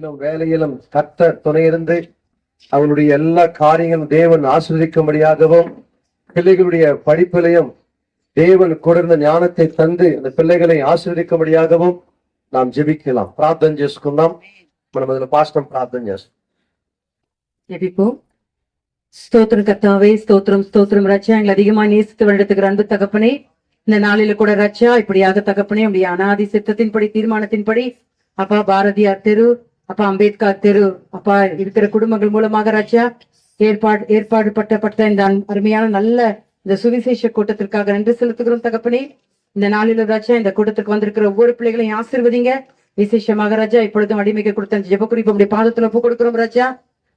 தொழிலிலும் வேலையிலும் கர்த்தர் துணையிருந்து அவனுடைய எல்லா காரியங்களும் தேவன் ஆசீர்வதிக்கும்படியாகவும் பிள்ளைகளுடைய படிப்பிலையும் தேவன் கொடுத்த ஞானத்தை தந்து அந்த பிள்ளைகளை ఆశీర్వదించబడియాகவும் நாம் జెబిக்கலாம். ప్రార్థన చేసుకుందాం. మనం మొదలు పాస్టర్ ప్రార్థన చేస్తాం. ஜெபிப்போம். ஸ்தோத்திரம் கர்த்தாவே, ஸ்தோத்திரம் ஸ்தோத்திரம் ரட்சா, எங்களை அதிகமாக நேசித்து வருடத்துக்கு அன்பு தகப்பனே, இந்த நாளில கூட ரட்சா இப்படியாக தகப்பனே உடைய அனாதி சித்தத்தின்படி தீர்மானத்தின்படி அப்பா பாரதியார் தெரு, அப்பா அம்பேத்கர் தெரு, அப்பா இருக்கிற குடும்பங்கள் மூலமாக ரட்சா ஏற்பாடு பட்ட இந்த அருமையான நல்ல இந்த சுவிசேஷ கூட்டத்திற்காக நன்றி செலுத்துகிறோம் தகப்பனே. இந்த நாளில ராஜா இந்த கூட்டத்துக்கு வந்திருக்கிற ஒவ்வொரு பிள்ளைகளையும் ஆசீர்வதிங்க. விசேஷமாக ராஜா இப்பொழுதும் அடிமைக்கு கொடுத்த ஜெப குறிப்பு உடைய பாதத்துல ஒப்பு கொடுக்கிறோம் ராஜா.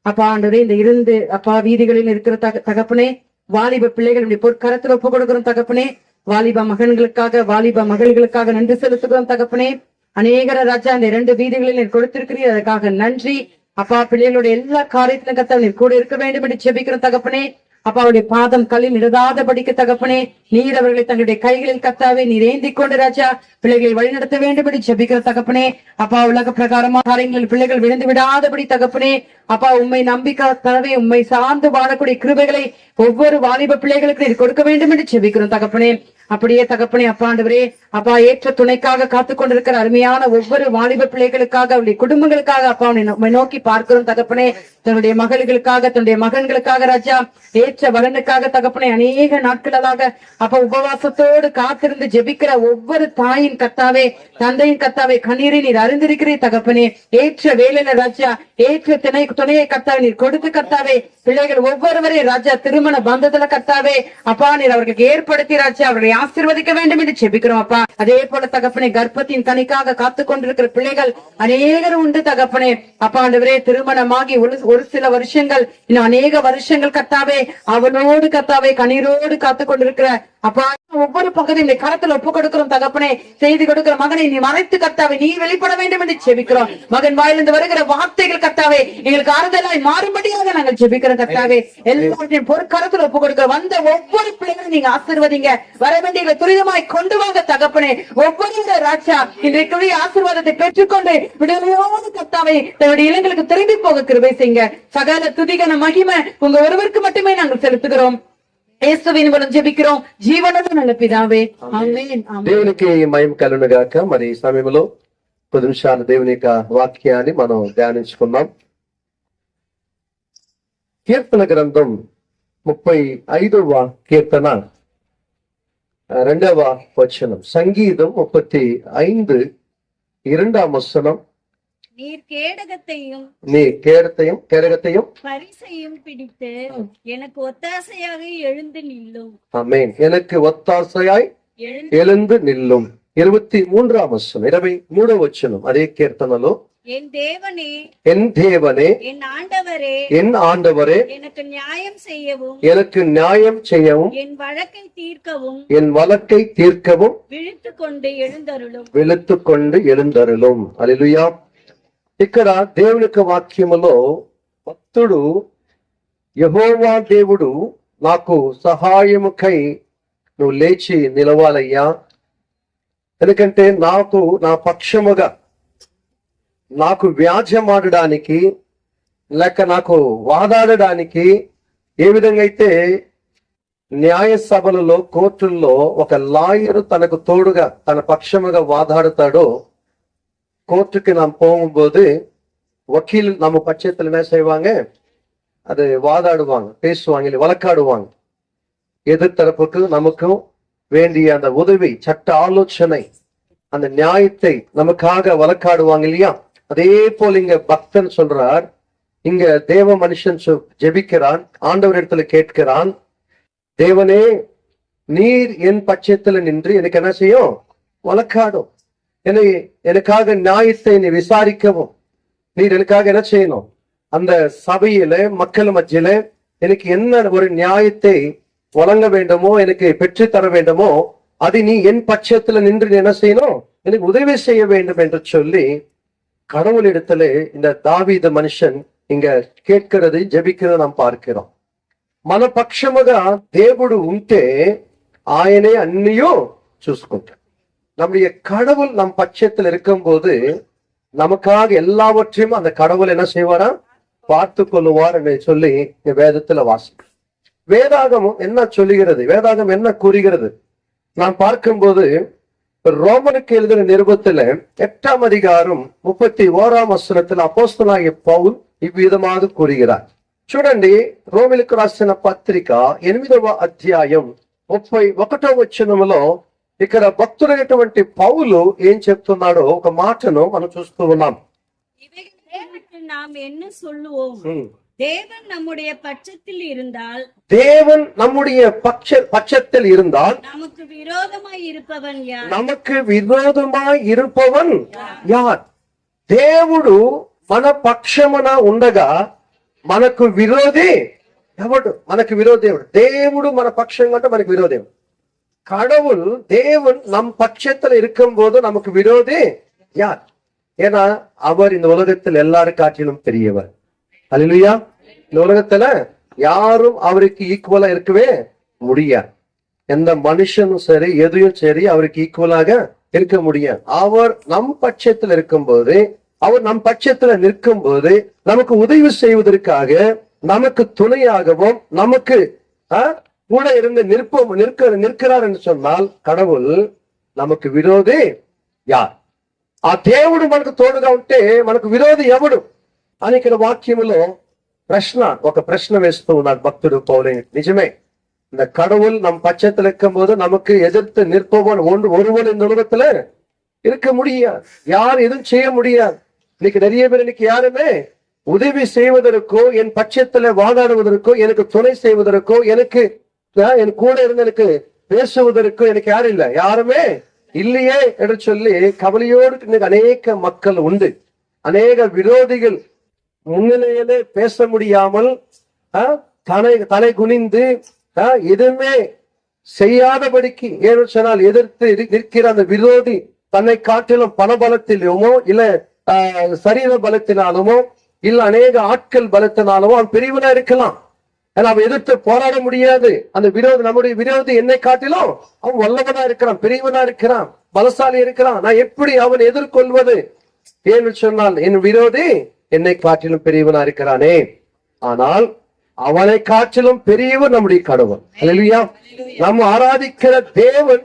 அப்பா ஆண்டவரே, இந்த இருந்து அப்பா வீதிகளில் இருக்கிற தகப்பனே, வாலிப பிள்ளைகளுடைய பொற்கரத்துல ஒப்பு கொடுக்கிறோம் தகப்பனே. வாலிப மகன்களுக்காக வாலிப மகள்களுக்காக நன்றி செலுத்துகிறோம் தகப்பனே. அநேகர ராஜா இந்த 2 வீதிகளில் நீர் கொடுத்திருக்கிறீர், அதற்காக நன்றி அப்பா. பிள்ளைகளுடைய எல்லா காரியத்திலும் கர்த்தா நீர் கூட இருக்க வேண்டும் என்று ஜெபிக்கிறோம் தகப்பனே. அப்பா அவருடைய பாதம் கல்லில் இடதாத படிக்க தகப்பனே, நீர் அவர்களை தங்களுடைய கைகளில் கர்த்தாவே நீர் ஏந்தி கொண்டு ராஜா பிள்ளைகளை வழிநடத்த வேண்டும் என்று ஜெபிக்கிற தகப்பனே. அப்பா உலக பிரகாரமான காரியங்களில் பிள்ளைகள் விழுந்து விடாதபடி தகப்பனே, அப்பா உண்மை நம்பிக்கை உண்மை சார்ந்து வாழக்கூடிய கிருபைகளை ஒவ்வொரு வாலிப பிள்ளைகளுக்கு நீர் கொடுக்க வேண்டும் என்று ஜெபிக்கிறோம் தகப்பனே. அப்படியே தகப்பனே அப்பா ஆண்டவரே, அப்பா ஏற்ற துணைக்காக காத்து கொண்டிருக்கிற அருமையான ஒவ்வொரு வாலிப பிள்ளைகளுக்காக அவருடைய குடும்பங்களுக்காக அப்பா உண்மை நோக்கி பார்க்கிறோம் தகப்பனே. தன்னுடைய மகளுக்காக தன்னுடைய மகன்களுக்காக ராஜா ஏற்ற வரனுக்காக தகப்பனே அநேக நாட்களாக அப்பா உபவாசத்தோடு காத்திருந்து ஜெபிக்கிற ஒவ்வொரு தாயின் கர்த்தாவே தந்தையின் கர்த்தாவே கண்ணீரை நீர் அறிந்திருக்கிறீர் தகப்பனே. ஏற்ற வேலையில ராஜா ஏற்ற துணையை கர்த்தாவே நீர் கொடுத்து கர்த்தாவே பிள்ளைகள் ஒவ்வொருவரையும் ராஜா திருமண பந்தத்துல கர்த்தாவே அப்பா நீர் அவர்களுக்கு ஏற்படுத்தி ராஜா அவர்களை ஆசீர்வதிக்க வேண்டும் என்று ஜெபிக்கிறோம் அப்பா. அதே போல தகப்பனே கர்ப்பத்தின் கனிக்காக காத்து கொண்டிருக்கிற பிள்ளைகள் அநேகர் உண்டு தகப்பனே. அப்பா ஆண்டவரே, திருமணமாகி ஒரு சில வருஷங்கள் இன்னும் அநேக வருஷங்கள் கர்த்தாவே அவனோடு கர்த்தாவே கண்ணீரோடு காத்து கொண்டிருக்கிற அப்பா ஒவ்வொரு பகுதியும் கரத்துல ஒப்பு கொடுக்கிறோம் தகப்பனே. செய்தி கொடுக்கிற மகனை நீ மறைத்து கர்த்தாவே நீ வெளிப்பட வேண்டும் என்று ஜெபிக்கிறோம். மகன் வாயிலிருந்து வருகிற வார்த்தைகள் கர்த்தாவே எங்களுக்கு ஆறுதலாய் மாறும்படியாக நாங்கள் ஜெபிக்கிறோம் கர்த்தாவே. எல்லாத்தையும் பொற்கரத்துல ஒப்பு கொடுக்கிற வந்த ஒவ்வொரு பிள்ளைகளும் நீங்க ஆசீர்வதிங்க. வர வேண்டிய துரிதமாய் கொண்டு வாங்க தகப்பனே. ஒவ்வொரு ராஜா இன்றைக்குரிய ஆசீர்வாதத்தை பெற்றுக்கொண்டு விடுதலையோடு கர்த்தாவே தன்னுடைய இல்லங்களுக்கு திரும்பி போக கிருபை செய்யுங்க. சகல துதிகன மகிமை உங்க ஒருவருக்கு மட்டுமே நாங்கள் செலுத்துகிறோம். యేసువిని మనం జెబిக்கிறோం జీవనము నల్ల పిదావే ఆమేన్. దేవునికి మహిమ కలుగును గాక. మరి ఈ సమయంలో 10 నిమిషాలు దేవుని యొక్క వాక్యాన్ని మనం ధ్యానించుకుందాం. కీర్తన గ్రంథం 35వ కీర్తన 2వ వచనం. సంగీతం 35 2వ వచనం. நீர் கேடகத்தையும் கேடகத்தையும் பரிசையும் பிடித்து எனக்கு ஒத்தாசையாக எழுந்து நில்லும். ஆமென். எனக்கு ஒத்தாசையாய் எழுந்து நில்லும். 23వ వచనం 23వ వచనం అదే కీర్తనలో என் தேவனே என் ஆண்டவரே எனக்கு நியாயம் செய்யவும் என் வழக்கை தீர்க்கவும் விழித்துக்கொண்டு எழுந்தருளும். హల్లెలూయా. ఇక్కడ దేవుని యొక్క వాక్యములో భక్తుడు యెహోవా దేవుడు నాకు సహాయముకై నువ్వు లేచి నిలవాలయ్యా, ఎందుకంటే నాకు నా పక్షముగా నాకు వ్యాజ్యమాడడానికి లేక నాకు వాదాడడానికి ఏ విధంగా అయితే న్యాయ సభలలో కోర్టుల్లో ఒక లాయరు తనకు తోడుగా తన పక్షముగా వాదాడుతాడో, கோர்ட்டுக்கு நாம் போகும்போது வக்கீல் நம்ம பட்சத்துல என்ன செய்வாங்க, அது வாதாடுவாங்க, பேசுவாங்க, இல்லை வழக்காடுவாங்க. எதிர்த்தரப்புக்கு நமக்கும் வேண்டிய அந்த உதவி, சட்ட ஆலோசனை, அந்த நியாயத்தை நமக்காக வழக்காடுவாங்க இல்லையா. அதே போல இங்க பக்தன் சொல்றார், இங்க தேவ மனுஷன் ஜெபிக்கிறான், ஆண்டவர் இடத்துல கேட்கிறான், தேவனே நீர் என் பட்சத்துல நின்று எனக்கு என்ன செய்யும், வழக்காடும், எனக்காக நியாயத்தை நீ விசாரிக்கவும், நீர் எனக்காக என்ன செய்யணும், அந்த சபையில மக்கள் மத்தியில எனக்கு என்ன ஒரு நியாயத்தை வழங்க வேண்டுமோ, எனக்கு பெற்று தர வேண்டுமோ, அது நீ என் பட்சத்துல நின்று என்ன செய்யணும், எனக்கு உதவி செய்ய வேண்டும் என்று சொல்லி கடவுளிடத்துல இந்த தாவீது மனுஷன் இங்க கேட்கிறது, జెబిக்கிறத நாம் பார்க்கிறோம். మన పక్షముగా దేవుడు ఉంటే ఆయనే అన్నియో చూసుకుంటాడు. நம்முடைய கடவுள் நம் பட்சத்தில் இருக்கும் போது நமக்காக எல்லாவற்றையும் அந்த கடவுள் என்ன செய்வாரா, பார்த்து கொள்ளுவார் என்று சொல்லி இந்த வேதத்துல வாசிக்கிறோம். வேதாகமம் என்ன சொல்லுகிறது, வேதாகம் என்ன கூறுகிறது நாம் பார்க்கும்போது, ரோமனுக்கு எழுதின நிருபத்துல 8ஆம் அதிகாரம் 31ஆம் వచనத்துல అపోస్తలుడైన పౌలు ఈ విధமாக కూறுகிறார். చూడండి, రోమిలకు రాసిన పత్రిక 8వ అధ్యాయం 31వ వచనంలో ఇక్కడ భక్తుడైనటువంటి పౌలు ఏం చెప్తున్నాడో ఒక మాటను మనం చూస్తూ ఉన్నాం. இவைகளை குறித்து நாம் என்ன சொல்லுவோம்? தேவன் நம்முடைய பட்சத்தில் இருந்தால், தேவன் நம்முடைய பட்சத்தில் இருந்தால் நமக்கு விரோதமாய் இருப்பவன் யார்? நமக்கு విరోధమాయి இருப்பவன் యార్? దేవుడు మన పక్షమున ఉండగా మనకు విరోధి ఎవడు? మనకు విరోధి ఎవడు? దేవుడు మన పక్షంగా ఉంటే మనకు విరోధి ఎవడు? கடவுள், தேவன் நம் பட்சத்துல இருக்கும் போது நமக்கு விரோதி யார்? ஏன்னா அவர் இந்த உலகத்தில் எல்லாரும் காட்டிலும் பெரியவர். அல்லேலூயா. இந்த உலகத்துல யாரும் அவருக்கு ஈக்குவலா இருக்கவே முடியாது. எந்த மனுஷனும் சரி, எதையும் சரி அவருக்கு ஈக்குவலாக இருக்க முடியாது. அவர் நம் பட்சத்துல இருக்கும்போது, அவர் நம் பட்சத்துல நிற்கும் போது நமக்கு உதவி செய்வதற்காக, நமக்கு துணையாகவும், நமக்கு கூட இருந்து நிற்கிறார் என்று சொன்னால் கடவுள் நமக்கு విరోధి యార్? ఆ దేవుడు మనకు తోడుగా ఉంటే మనకు విరోధి ఎవడు అని ఇక్కడ వాక్యములో ఒక ప్రశ్న వేస్తూ ఉన్నాడు భక్తుడు పౌలు. నిజమే, இந்த கடவுள் நம் பட்சத்தில் இருக்கும் போது நமக்கு எதிர்த்து நிற்பவன் ஒருவன் இந்த உலகத்துல இருக்க முடியாது. யார் எதுவும் செய்ய முடியாது. இன்னைக்கு நிறைய பேர் இன்னைக்கு யாருமே உதவி செய்வதற்கோ, என் பட்சத்துல வாதாடுவதற்கோ, எனக்கு துணை செய்வதற்கோ, எனக்கு என் கூட இருந்து எனக்கு பேசுவதற்கோ எனக்கு யாரும் இல்லை, யாருமே இல்லையே என்று சொல்லி கவலையோடு இன்னைக்கு அநேக மக்கள் உண்டு. அநேக விரோதிகள் முன்னிலையிலே பேச முடியாமல் தலை குனிந்து எதுவுமே செய்யாதபடிக்கு, ஏன்னு சொன்னால் எதிர்த்து நிற்கிற அந்த விரோதி தன்னை காட்டிலும் பணபலத்திலுமோ இல்ல சரீர பலத்தினாலுமோ இல்ல அநேக ஆட்கள் பலத்தினாலுமோ அவன் பெரியவனா இருக்கலாம். அவன் எதிர்த்து போராட முடியாது. அந்த விரோதி, நம்முடைய விரோதி என்னை காட்டிலும் அவன் வல்லவனா இருக்கிறான், பெரியவனா இருக்கிறான், பலசாலி இருக்கிறான். நான் எப்படி அவன் எதிர்கொள்வது? ஏன்னு சொன்னால் என் விரோதி என்னை காட்டிலும் பெரியவனா இருக்கிறானே. ஆனால் அவனை காட்டிலும் பெரியவர் நம்முடைய கடவுள். அல்லேலூயா. நம்ம ஆராதிக்கிற தேவன்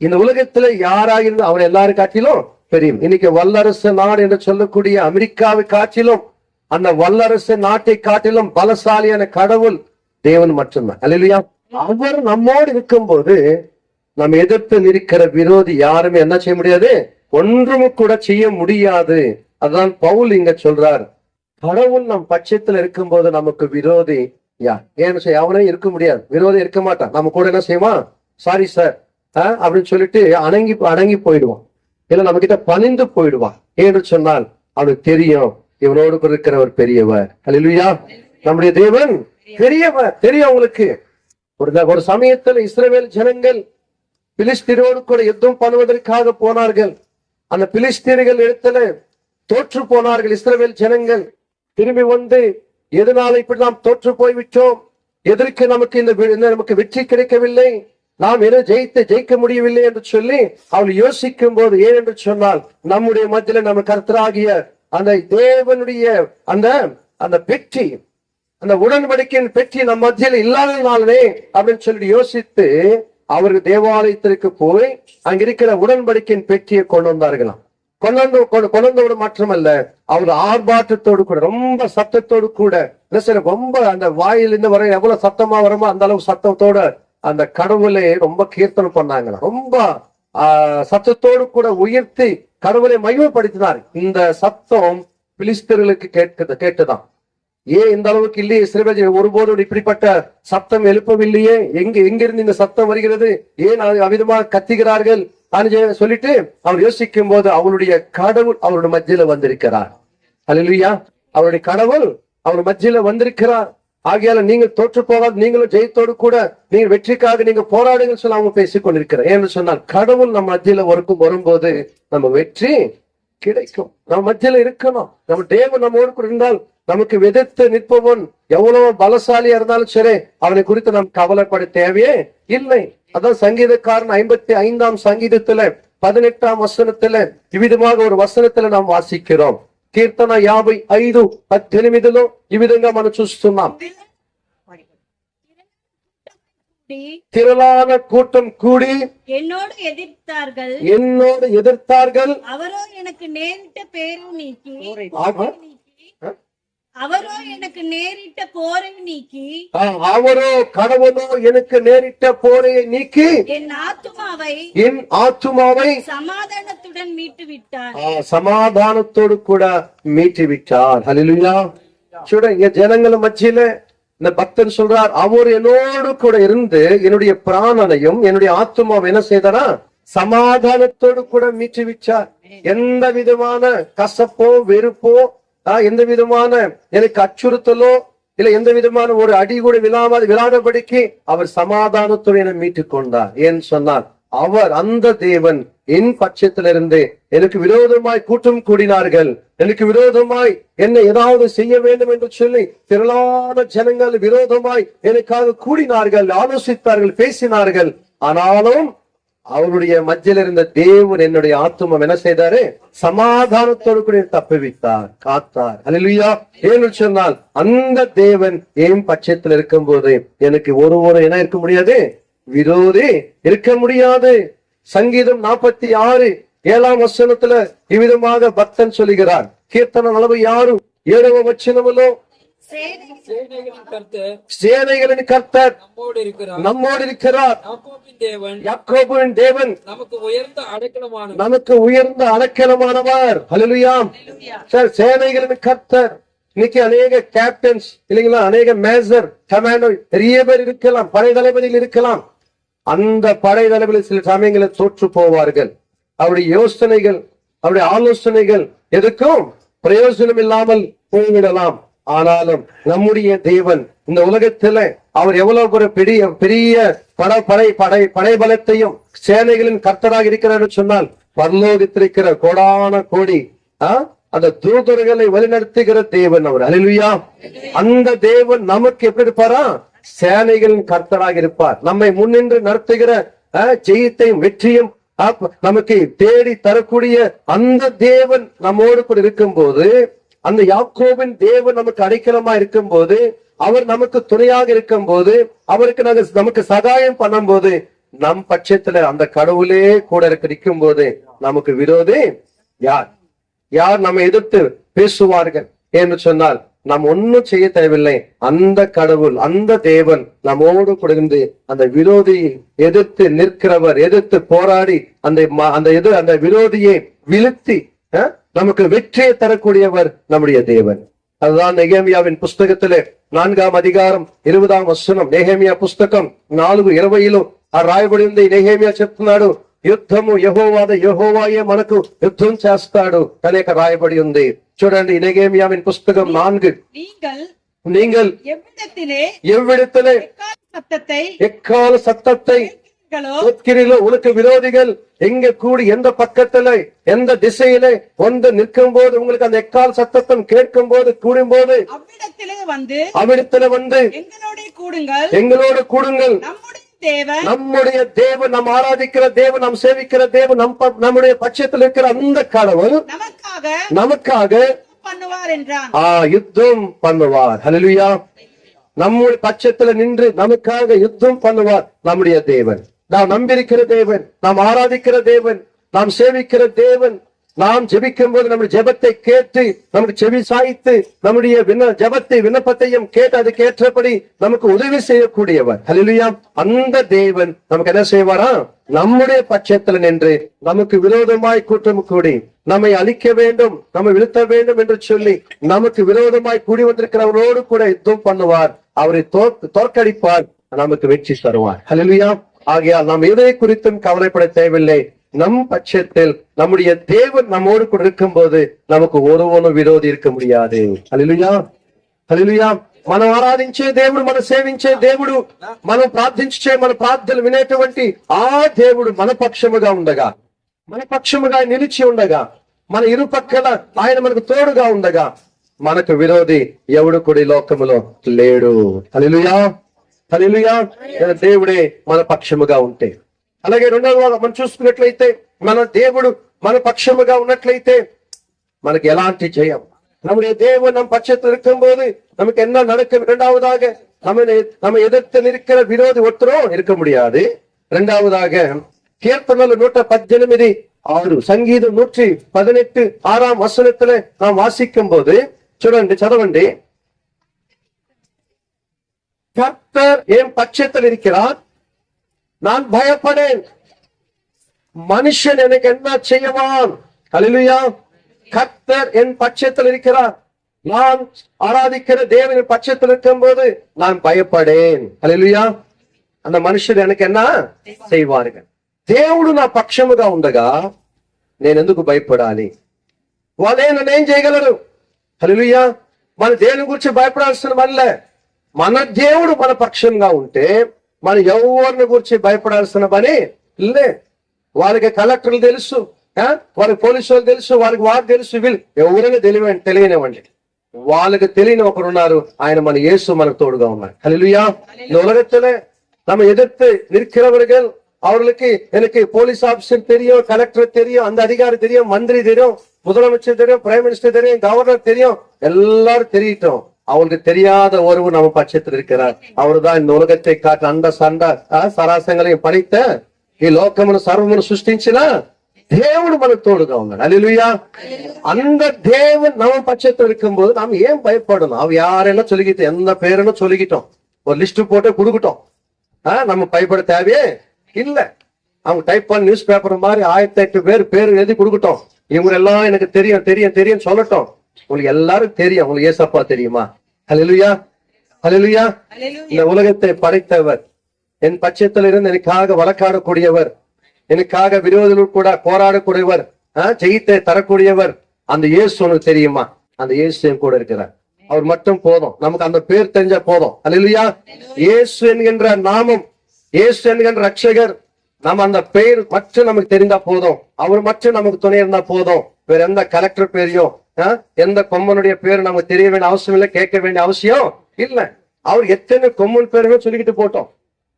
இந்த உலகத்துல யாராக இருந்து அவன் எல்லாரும் காட்டிலும் பெரியவன். இன்னைக்கு வல்லரசு நாடு என்று சொல்லக்கூடிய அமெரிக்காவை காட்டிலும், அந்த வல்லரசு நாட்டை காட்டிலும் பலசாலியான கடவுள் தேவன் மட்டும்தான். அல்லேலூயா. அவர் நம்மோடு இருக்கும் போது நம்ம எதிர்த்து நிற்கிற விரோதி யாருமே என்ன செய்ய முடியாது, ஒன்றும் கூட செய்ய முடியாது. அதான் பவுல் இங்க சொல்றார், கடவுள் நம் பட்சத்துல இருக்கும் போது நமக்கு விரோதி யார்? ஏன்னு சொல்லி அவனே இருக்க முடியாது, விரோதி இருக்க மாட்டான். நம்ம கூட என்ன செய்வான், சாரி சார் அப்படின்னு சொல்லிட்டு அடங்கி போயிடுவான். இல்ல நம்ம கிட்ட பணிந்து போயிடுவான். ஏன்னு சொன்னால் அவனுக்கு தெரியும் இவனோடு இருக்கிறவர் பெரியவர். அல்லேலூயா. நம்முடைய தேவன் பெரியவர், தெரியும் அவங்களுக்கு. ஒரு சமயத்தில் இஸ்ரவேல் ஜனங்கள் பிலிஸ்தீனோடு கூட யுத்தம் பண்ணுவதற்காக போனார்கள். அந்த பிலிஸ்தீனர்கள் இடத்துல தோற்று போனார்கள். இஸ்ரவேல் ஜனங்கள் திரும்பி வந்து, எதனால இப்படி நாம் தோற்று போய்விட்டோம், எதற்கு நமக்கு வெற்றி கிடைக்கவில்லை, நாம் என ஜெயிக்க முடியவில்லை என்று சொல்லி அவள் யோசிக்கும் போது, ஏன் என்று சொன்னால் நம்முடைய மத்தியில நம்ம கர்த்தராகிய அந்த தேவனுடைய அந்த பெட்டி, அந்த உடன்படிக்கையின் பெட்டி நம் மத்தியில் இல்லாதனாலே அப்படின்னு சொல்லி யோசித்து அவர்கள் தேவாலயத்திற்கு போய் அங்க இருக்கிற உடன்படிக்கையின் பெட்டியை கொண்டு வந்தார்களாம். கொண்டோடு மட்டுமல்ல, அவர் ஆர்ப்பாட்டத்தோடு கூட, ரொம்ப சத்தத்தோடு கூட, ரொம்ப அந்த வாயிலிருந்து வர எவ்வளவு சத்தமா வருமோ அந்த அளவு சத்தத்தோட அந்த கடவுளை ரொம்ப கீர்த்தனை பண்ணாங்களாம். ரொம்ப சத்தத்தோடு கூட உயர்த்தி கடவுளை மகிமைப்படுத்தினார். இந்த சத்தம் பிலிஸ்தர்களுக்கு கேட்டுதான். ஏன் இந்த அளவுக்கு இல்லையே, இஸ்ரவேல் ஒருபோதும் இப்படிப்பட்ட சத்தம் எழுப்பவில்லையே, எங்கிருந்து இந்த சத்தம் வருகிறது, ஏன் அவிதமாக கத்துகிறார்கள் சொல்லிட்டு அவர் யோசிக்கும் போது அவருடைய கடவுள் அவருடைய மத்தியில வந்திருக்கிறார். அல்லேலூயா. அவருடைய கடவுள் அவர் மத்தியில வந்திருக்கிறார். ஆகையால நீங்கள் தோற்று போகாது, நீங்களும் ஜெயத்தோடு கூட நீங்கள் வெற்றிக்காக நீங்க போராடுங்கள் சொல்லி அவங்க பேசிக் கொண்டிருக்கிறார். ஏன்னு சொன்னால் கடவுள் நம்ம மத்தியில வரும்போது நம்ம வெற்றி கிடைக்கும். நம்ம மத்தியில இருக்கணும். நம்ம தேவன் நம்மோடு கூட இருந்தால் நமக்கு எதிர்த்து நிற்பவன் எவ்வளவு பலசாலியா இருந்தாலும் சரி, அவனை குறித்து நாம் கவலைப்பட தேவையே இல்லை. அதான் சங்கீதக்காரன் 55ஆம் சங்கீதத்துல 18ஆம் வசனத்துல இவ்விதமாக ஒரு వచనத்துல நாம் వాసిக்கிறோం. కీర్తన 55:18లో ఈ విధంగా మనం చూస్తున్నాం. திரளான கூட்டம் கூடி என்னோடு எதிர்த்தார்கள். அவரோ எனக்கு நேரிட்ட பேரை நீக்கி ஆமா. அவரோ எனக்கு நேரிட்ட போரை நீக்கி அவரோ கடவுளோ எனக்கு நேரிட்ட போரையை நீக்கி என் ஆத்துமாவை சமாதானத்துடன் மீட்டு விட்டார். சமாதானத்தோடு கூட மீட்டு விட்டார். ஹல்லேலூயா. చూడండి, ஜனங்கள மத்தியில இந்த பக்தன் சொல்றார், அவர் என்னோடு கூட இருந்து என்னுடைய பிராணனையும் என்னுடைய ஆத்துமாவை என்ன செய்தாரா? சமாதானத்தோடு கூட மீட்டு விட்டார். எந்த விதமான கசப்போ வெறுப்போ எந்த விதமான எனக்கு அச்சுறுத்தலோ இல்ல எந்த விதமான ஒரு அடி கூட விழாதபடிக்கு அவர் சமாதானத்தோடு என மீட்டுக் கொண்டார். ஏன் சொன்னார், அவர் அந்த தேவன் என் பட்சத்திலிருந்து எனக்கு விரோதமாய் கூட்டம் கூடினார்கள், எனக்கு விரோதமாய் என்னை ஏதாவது செய்ய வேண்டும் என்று சொல்லி திரளான ஜனங்கள் விரோதமாய் எனக்காக கூடினார்கள், ஆலோசித்தார்கள், பேசினார்கள். ஆனாலும் அவருடைய மத்தியில் இருந்த தேவன் என்னுடைய ஆத்துமம் என்ன செய்தாரு? சமாதானத்தோடு கூட தப்புவித்தார், காத்தார். அல்லேலூயா. ஏன்னு சொன்னால் அந்த தேவன் என் பட்சத்தில் இருக்கும் போது எனக்கு ஒரு என்ன இருக்க முடியாது? விரோதி இருக்க முடியாது. சங்கீதம் 46:7 வசனத்துல இவ்விதமாக பக்தன் சொல்லுகிறார். கீர்த்தனம் 46:7 வசனமுலோ சேனைகளின் கர்த்தர் நம்மோடு இருக்கிறார். யாக்கோபின் தேவன் நமக்கு உயர்ந்த அடைக்கலமானவர். ஹல்லேலூயா. சார், சேனைகளின் கர்த்தர். இன்னைக்கு அநேக கேப்டன்ஸ் இல்லைங்களா, அநேக மேஜர் கமாண்டர் பெரிய பேர் இருக்கலாம், படை தளபதியில் இருக்கலாம். அந்த படை தளபதி சில சமயங்களில் தோற்று போவார்கள். அவருடைய யோசனைகள், அவருடைய ஆலோசனைகள் எதுக்கும் பிரயோஜனம் இல்லாமல் போய்விடலாம். ஆனாலும் நம்முடைய தேவன் இந்த உலகத்துல அவர் எவ்வளவு ஒரு பெரிய படை பலத்தையும் சேனைகளின் கர்த்தராக இருக்கிறார் சொன்னால், பரலோகத்தில் இருக்கிற கோடான கோடி அந்த தூதர்களை வழிநடத்துகிற தேவன் அவர். அல்லேலூயா. அந்த தேவன் நமக்கு எப்படி இருப்பாரா? சேனைகளின் கர்த்தராக இருப்பார். நம்மை முன்னின்று நடத்துகிற ஜெயத்தையும் வெற்றியும் நமக்கு தேடி தரக்கூடிய அந்த தேவன் நம்மோடு கூட இருக்கும் போது, அந்த யாக்கோபின் தேவன் நமக்கு அடைக்கலமா இருக்கும் போது, அவர் நமக்கு துணையாக இருக்கும் போது, அவருக்கு நமக்கு சகாயம் பண்ணும் போது, நம் பட்சத்துல அந்த கடவுளே கூட நிற்கும் போது நமக்கு விரோதி யார் நம்ம எதிர்த்து பேசுவார்கள் என்று சொன்னால் நாம் ஒன்னும் செய்ய தேவையில்லை. அந்த கடவுள், அந்த தேவன் நம்மோடு கொடுத்து அந்த விரோதியை எதிர்த்து நிற்கிறவர், எதிர்த்து போராடி அந்த விரோதியை வீழ்த்தி நமக்கு வெற்றியை தரக்கூடியவர் நம்முடைய தேவன். அதுதான் நெகேமியாவின் புஸ்தகத்திலே 4ஆம் அதிகாரம் 20ஆம் வசனம். நெகேமிయా పుస్తకం 4:20లో రాయబడి ఉంది. నెహెమియా చెప్తున్నాడు, యుద్ధము యెహోవాయే మనకు యుద్ధం చేస్తాడు అనేక రాయబడి ఉంది. చూడండి, నెహెమియాவின் புஸ்தகம் 4. நீங்கள் எவ்விடத்திலே எக்கால சத்தத்தை உனக்கு விரோதிகள் எங்க கூடி எந்த பக்கத்துல எந்த திசையிலே வந்து நிற்கும் போது உங்களுக்கு அந்த எக்கால் சத்தம் கேட்கும் போது கூடும் போது அவ்விடத்திலே வந்து எங்களோடு கூடுங்கள். நம்முடைய தேவன், நாம் ஆராதிக்கிற தேவன், நாம் சேவிக்கிற தேவன், நம்முடைய பட்சத்தில் இருக்கிற அந்த கடவுள் நமக்காக யுத்தம் பண்ணுவார். ஹல்லேலூயா. நம்முடைய பட்சத்துல நின்று நமக்காக யுத்தம் பண்ணுவார் நம்முடைய தேவன். நாம் நம்பியிருக்கிற தேவன், நாம் ஆராதிக்கிற தேவன், நாம் சேவிக்கிற தேவன். நாம் ஜெபிக்கும் போது நம்முடைய ஜெபத்தை கேட்டு நமக்கு செவி சாய்த்து நம்முடைய விண்ணப்பத்தையும் கேட்டு அதுக்கு ஏற்றபடி நமக்கு உதவி செய்யக்கூடியவர். ஹல்லேலூயா. அந்த தேவன் நமக்கு என்ன செய்வாரா? நம்முடைய பட்சத்தில் நின்று நமக்கு விரோதமாய் கூட்டம் கூடி நம்மை அழிக்க வேண்டும், நம்மை வீழ்த்த வேண்டும் என்று சொல்லி நமக்கு விரோதமாய் கூடி வந்திருக்கிறவரோடு கூட யுத்தம் பண்ணுவார். அவரை தோற்கடிப்பார், நமக்கு வெற்றி தருவார். ஹல்லேலூயா. ஆகையால் நாம் எதை குறித்தும் கவலைப்பட தேவையில்லை. நம் பட்சத்தில் நம்முடைய தேவன் நம்மோடு கூட இருக்கும் போது நமக்கு ஒருவனும் விரோதி இருக்க முடியாது. హల్లెలూయా. హల్లెలూయా. మనం ఆరాధించే దేవుడు, మనం సేవించే దేవుడు, మనం ప్రార్థించే మన ప్రార్థనలు వినేటువంటి ఆ దేవుడు మన పక్షముగా నిలిచి ఉండగా, మన ఇరుపక్కల ఆయన మనకు తోడుగా ఉండగా, మనకు విరోధి ఎవడు కూడా లోకములో లేడు. హల్లెలూయా. హల్లెలూయా. దేవుడే మన పక్షముగా ఉంటే. అలాగే రెండవ మనం చూసుకున్నట్లయితే మన దేవుడు మన పక్షముగా ఉన్నట్లయితే మనకి ఎలాంటి జయం. நம்முடைய தேவன் நம் பட்சத்தில் இருக்கும் போது நமக்கு என்ன நடக்கும்? இரண்டாவதாக நம்ம எதிர்த்து நிற்கிற விரோதி ஒருத்தரும் இருக்க முடியாது. இரண்டாவதாக கீர்த்தனல் 118:6 சங்கீதம் 118 6ஆம் வசனத்துல நாம் வாசிக்கும் போது చదవండి. கர்த்தர் என் பட்சத்தில் இருக்கிறார், நான் பயப்படேன். மனுஷன் எனக்கு என்ன செய்வான்? ஹல்லேலூயா. கர்த்தர் என் பட்சத்தில் இருக்கிறார், நான் ஆராதிக்கிற தேவனின் பட்சத்தில் இருக்கும் போது நான் பயப்படேன். హల్లెలూయా. அந்த మనుషుడు எனக்கு என்ன செய்வார்கள்? దేవుడు నా పక్షముగా ఉండగా నేను ఎందుకు భయపడాలి? వాళ్ళే నన్నేం చేయగలరు? హల్లెలూయా. మన దేవుని గురించి భయపడాల్సిన పనిలే. మన దేవుడు మన పక్షంగా ఉంటే మనం ఎవరిని గురించి భయపడాల్సిన పని లే. వాళ్ళకి కలెక్టర్లు తెలుసు, వాళ్ళకి పోలీసు వాళ్ళు తెలుసు, వాళ్ళకి వారు తెలుసు, వీళ్ళు ఎవరైనా తెలియనివ్వండి. వాళ్ళకి తెలియని ఒకరు ఉన్నారు, ఆయన మన యేసు మనకు తోడుగా ఉన్నారు. హల్లెలూயா. இந்த உலகத்திலே நம்ம எதிர்த்து நிற்கிறவர்கள், அவர்களுக்கு எனக்கு போலீஸ் ஆபீசர் தெரியும், கலெக்டர் தெரியும், அந்த அதிகாரி தெரியும், மந்திரி தெரியும், முதலமைச்சர் தெரியும், பிரைம் மினிஸ்டர் தெரியும், கவர்னர் தெரியும், எல்லாரும் தெரியட்டும். அவங்களுக்கு தெரியாத ஒருவர் நம்ம பட்சத்தில் இருக்கிறார். அவரு தான் இந்த உலகத்தை காட்டு அந்த సరాసంగளையும் పడిత ఈ లోకమును సర్వమును సృష్టించిన దేవుడు మనకు తోడుగా ఉన్నాడు. హల్లెలూయా. அந்த தேவன் நம்ம பட்சத்தில் இருக்கும்போது நாம் ஏன் பயப்படணும்? அவ யாரெல்லாம் சொல்லிக்கிட்டு எந்த பேருன்னு சொல்லிக்கிட்டோம், ஒரு லிஸ்ட் போட்டு கொடுக்கட்டும், நம்ம பயப்பட தேவையே இல்ல. அவங்க டைப் பண்ண நியூஸ் பேப்பர் மாதிரி 1008 பேர் எழுதி கொடுக்கட்டும். இவங்க எல்லாம் எனக்கு தெரியும் தெரியும் தெரியும் சொல்லட்டும். உங்களுக்கு எல்லாரும் தெரியும், உங்களுக்கு ஏசப்பா தெரியுமா? ஹல்லேலூயா. ஹல்லேலூயா. இந்த உலகத்தை படைத்தவர், என் பட்சத்தில் இருந்து எனக்காக வழக்காடக்கூடியவர், எனக்காக விரோதிகள் கூட போராடக்கூடியவர், ஜெயித்தை தரக்கூடியவர், அந்த இயேசு உனக்கு தெரியுமா? அந்த இயேசு என் கூட இருக்கிறார். அவர் மட்டும் போதும், நமக்கு அந்த பேர் தெரிஞ்சா போதும். ஹல்லேலூயா. இயேசு என்கின்ற நாமம், இயேசு என்கின்ற ரட்சகர், நம்ம அந்த பெயர் மட்டும் நமக்கு தெரிந்தா போதும். அவர் மட்டும் நமக்கு துணை இருந்தா போதும். வேற எந்த கலெக்டர் பேரையும் எந்த கொம்மனுடைய பேரு நமக்கு தெரிய வேண்டிய அவசியம் இல்லை, கேட்க வேண்டிய அவசியம் இல்ல. அவர் எத்தனை கொம்மன் பேருமே சொல்லிக்கிட்டு போட்டோம்,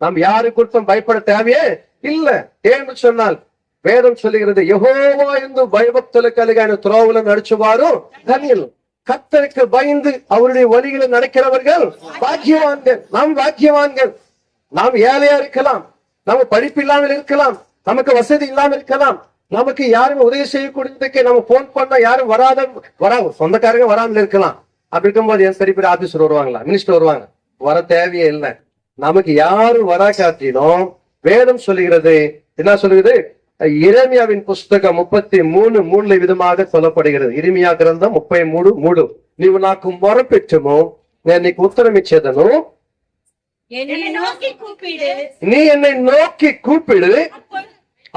நாம் யாரு குறித்தும் பயப்பட தேவையே இல்ல. ஏன்னு சொன்னால் வேதம் சொல்லுகிறது, யெகோவா என்று பயபக்தல కలిగిన త్రోవలో నడుచువారు ధన్యులు. கர்த்தருக்கு பயந்து அவருடைய வழிகளை நடக்கிறவர்கள் பாக்கியவான்கள். நாம் பாக்கியவான்கள். நாம் ஏழையா இருக்கலாம், நம்ம படிப்பு இல்லாமல் இருக்கலாம், நமக்கு வசதி இல்லாமல் இருக்கலாம், நமக்கு யாரும் உதவி செய்யக்கூடியதுக்கு நம்ம போன் பண்ணா யாரும் சொந்தக்காரங்க வராமல் இருக்கலாம். அப்படி இருக்கும்போது என் பெரிய பெரிய ஆபீசர் வருவாங்களா, மினிஸ்டர் வருவாங்க, வர தேவையே இல்லை. நமக்கு யாரும் வரா காட்டினோம். வேதம் சொல்லுகிறது, என்ன சொல்லுகிறது? இறைமியாவின் புஸ்தகம் 33:3 விதமாக சொல்லப்படுகிறது. இறைமியா கிரந்தம் 33:3 నీవు నాకు మొరపెట్టుము, నేను నీకు ఉత్తరం ఇచ్చేదను, என்னை நோக்கி கூப்பிடு, நீ என்னை நோக்கி கூப்பிடு,